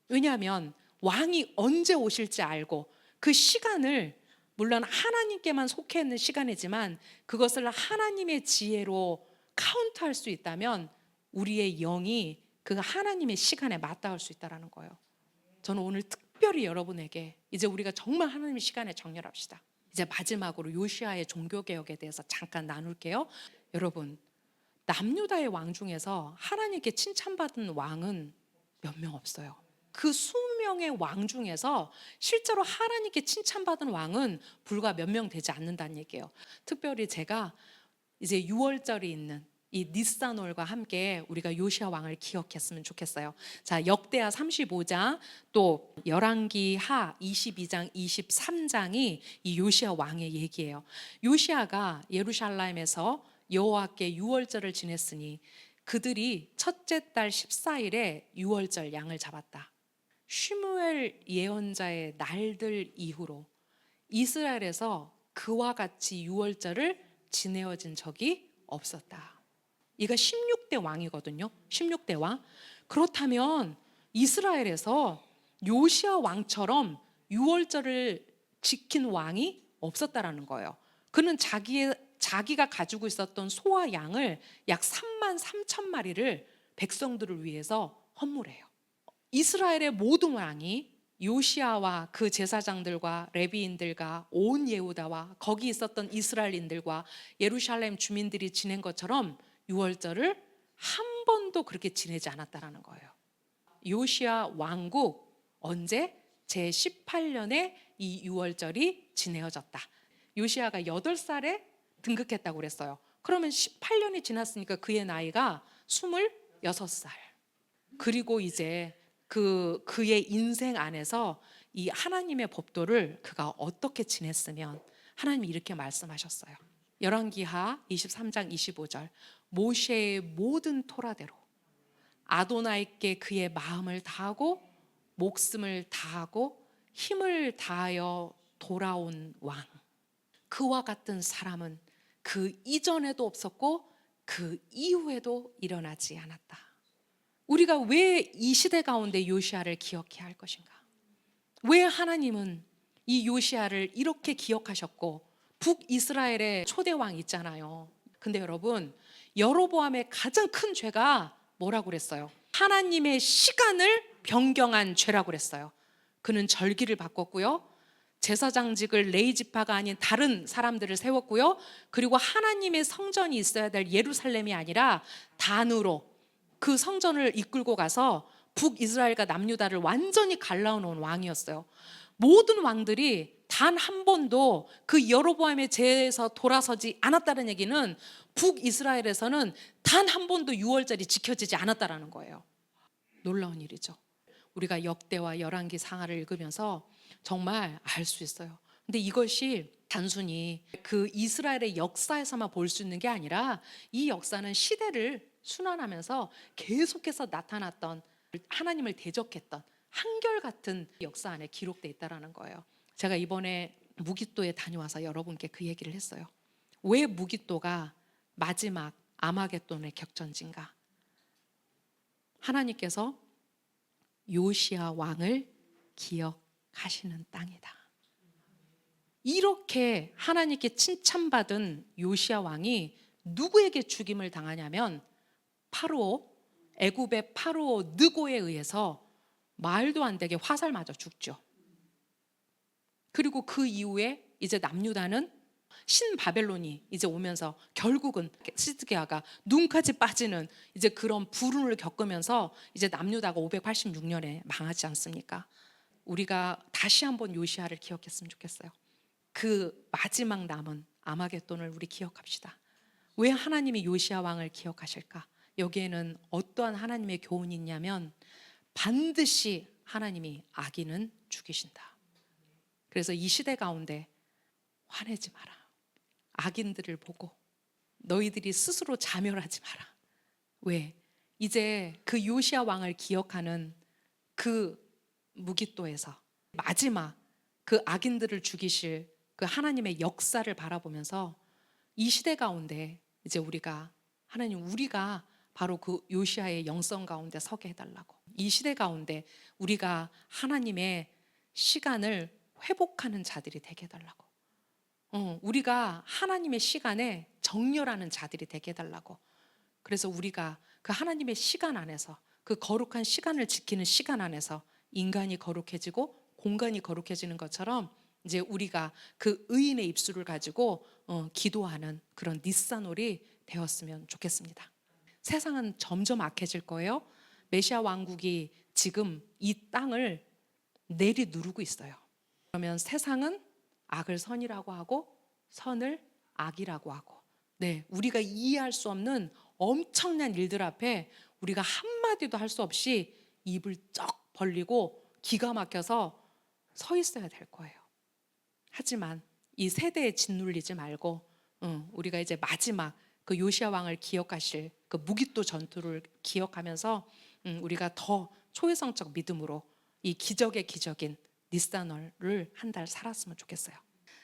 Speaker 1: 왜냐하면 왕이 언제 오실지 알고 그 시간을, 물론 하나님께만 속해 있는 시간이지만 그것을 하나님의 지혜로 카운트할 수 있다면 우리의 영이 그 하나님의 시간에 맞닿을 수 있다는 거예요. 저는 오늘 특별히 여러분에게 이제 우리가 정말 하나님의 시간에 정렬합시다. 이제 마지막으로 요시아의 종교개혁에 대해서 잠깐 나눌게요. 여러분, 남유다의 왕 중에서 하나님께 칭찬받은 왕은 몇 명 없어요. 그 수명의 왕 중에서 실제로 하나님께 칭찬받은 왕은 불과 몇 명 되지 않는다는 얘기예요. 특별히 제가 이제 6월절이 있는 이 니산월과 함께 우리가 요시아 왕을 기억했으면 좋겠어요. 자, 역대하 35장 또 열왕기하 22장 23장이 이 요시아 왕의 얘기예요. 요시아가 예루살렘에서 여호와께 6월절을 지냈으니 그들이 첫째 달 14일에 6월절 양을 잡았다. 슈무엘 예언자의 날들 이후로 이스라엘에서 그와 같이 6월절을 지내어진 적이 없었다. 이가 16대 왕이거든요. 16대 왕. 그렇다면 이스라엘에서 요시아 왕처럼 6월절을 지킨 왕이 없었다라는 거예요. 그는 자기가 가지고 있었던 소와 양을 약 3만 3천 마리를 백성들을 위해서 헌물해요. 이스라엘의 모든 왕이 요시아와 그 제사장들과 레비인들과 온 예후다와 거기 있었던 이스라엘인들과 예루살렘 주민들이 지낸 것처럼 6월절을 한 번도 그렇게 지내지 않았다라는 거예요. 요시아 왕국 언제? 제18년에 이 6월절이 지내어졌다. 요시아가 8살에 등극했다고 그랬어요. 그러면 18년이 지났으니까 그의 나이가 26살. 그리고 이제 그의 인생 안에서 이 하나님의 법도를 그가 어떻게 지냈으면 하나님이 이렇게 말씀하셨어요. 열왕기하 23장 25절 모세의 모든 토라대로 아도나이께 그의 마음을 다하고 목숨을 다하고 힘을 다하여 돌아온 왕, 그와 같은 사람은 그 이전에도 없었고 그 이후에도 일어나지 않았다. 우리가 왜 이 시대 가운데 요시아를 기억해야 할 것인가? 왜 하나님은 이 요시아를 이렇게 기억하셨고 북이스라엘의 초대왕 있잖아요. 근데 여러분, 여로보암의 가장 큰 죄가 뭐라고 그랬어요? 하나님의 시간을 변경한 죄라고 그랬어요. 그는 절기를 바꿨고요, 제사장직을 레위지파가 아닌 다른 사람들을 세웠고요, 그리고 하나님의 성전이 있어야 될 예루살렘이 아니라 단으로 그 성전을 이끌고 가서 북이스라엘과 남유다를 완전히 갈라놓은 왕이었어요. 모든 왕들이 단 한 번도 그 여로보암의 죄에서 돌아서지 않았다는 얘기는 북이스라엘에서는 단 한 번도 6월절이 지켜지지 않았다는 거예요. 놀라운 일이죠. 우리가 역대와 열왕기 상하를 읽으면서 정말 알 수 있어요. 근데 이것이 단순히 그 이스라엘의 역사에서만 볼 수 있는 게 아니라 이 역사는 시대를 순환하면서 계속해서 나타났던, 하나님을 대적했던 한결같은 역사 안에 기록되어 있다는 거예요. 제가 이번에 무기또에 다녀와서 여러분께 그 얘기를 했어요. 왜 무기또가 마지막 아마겟돈의 격전지인가? 하나님께서 요시야 왕을 기억하시는 땅이다. 이렇게 하나님께 칭찬받은 요시야 왕이 누구에게 죽임을 당하냐면 파로오, 애굽의 파로오 느고에 의해서 말도 안 되게 화살 맞아 죽죠. 그리고 그 이후에 이제 남유다는 신바벨론이 이제 오면서 결국은 시드기야가 눈까지 빠지는 이제 그런 불운을 겪으면서 이제 남유다가 586년에 망하지 않습니까? 우리가 다시 한번 요시야를 기억했으면 좋겠어요. 그 마지막 남은 아마겟돈을 우리 기억합시다. 왜 하나님이 요시야 왕을 기억하실까? 여기에는 어떠한 하나님의 교훈이 있냐면 반드시 하나님이 악인은 죽이신다. 그래서 이 시대 가운데 화내지 마라. 악인들을 보고 너희들이 스스로 자멸하지 마라. 왜? 이제 그 요시야 왕을 기억하는 그 무기또에서 마지막 그 악인들을 죽이실 그 하나님의 역사를 바라보면서 이 시대 가운데 이제 우리가 하나님, 우리가 바로 그 요시야의 영성 가운데 서게 해달라고, 이 시대 가운데 우리가 하나님의 시간을 회복하는 자들이 되게 해달라고, 우리가 하나님의 시간에 정렬하는 자들이 되게 해달라고. 그래서 우리가 그 하나님의 시간 안에서, 그 거룩한 시간을 지키는 시간 안에서 인간이 거룩해지고 공간이 거룩해지는 것처럼 이제 우리가 그 의인의 입술을 가지고 기도하는 그런 니사놀이 되었으면 좋겠습니다. 세상은 점점 악해질 거예요. 메시아 왕국이 지금 이 땅을 내리누르고 있어요. 그러면 세상은 악을 선이라고 하고 선을 악이라고 하고, 네, 우리가 이해할 수 없는 엄청난 일들 앞에 우리가 한마디도 할 수 없이 입을 쩍 벌리고 기가 막혀서 서 있어야 될 거예요. 하지만 이 세대에 짓눌리지 말고 우리가 이제 마지막 그 요시야 왕을 기억하실 그 무기또 전투를 기억하면서 우리가 더 초회성적 믿음으로 이 기적의 기적인 니사놀을 한 달 살았으면 좋겠어요.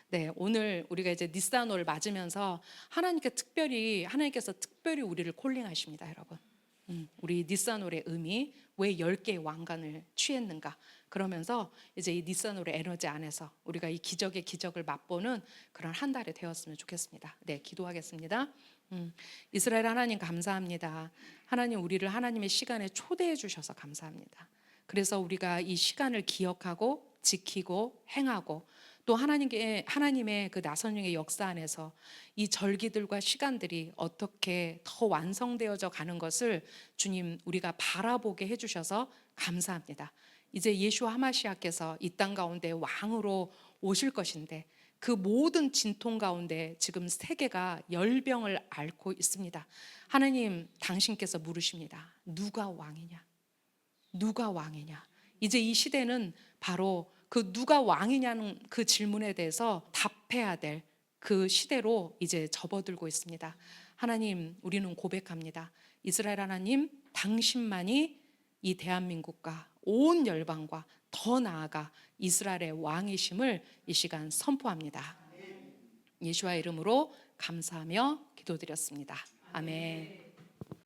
Speaker 1: 네, 오늘 우리가 이제 니사놀을 맞으면서 하나님께서 특별히 우리를 콜링하십니다, 여러분. 우리 니사놀의 의미, 왜 10개의 왕관을 취했는가, 그러면서 이제 이 니사놀의 에너지 안에서 우리가 이 기적의 기적을 맛보는 그런 한 달이 되었으면 좋겠습니다. 네, 기도하겠습니다. 이스라엘 하나님 감사합니다. 하나님, 우리를 하나님의 시간에 초대해 주셔서 감사합니다. 그래서 우리가 이 시간을 기억하고 지키고 행하고 또 하나님의 그 나선령의 역사 안에서 이 절기들과 시간들이 어떻게 더 완성되어져 가는 것을 주님, 우리가 바라보게 해주셔서 감사합니다. 이제 예수와 하마시아께서 이 땅 가운데 왕으로 오실 것인데 그 모든 진통 가운데 지금 세계가 열병을 앓고 있습니다. 하나님, 당신께서 물으십니다. 누가 왕이냐? 누가 왕이냐? 이제 이 시대는 바로 그 누가 왕이냐는 그 질문에 대해서 답해야 될 그 시대로 이제 접어들고 있습니다. 하나님, 우리는 고백합니다. 이스라엘 하나님, 당신만이 이 대한민국과 온 열방과 더 나아가 이스라엘의 왕이심을 이 시간 선포합니다. 예수와 이름으로 감사하며 기도드렸습니다. 아멘.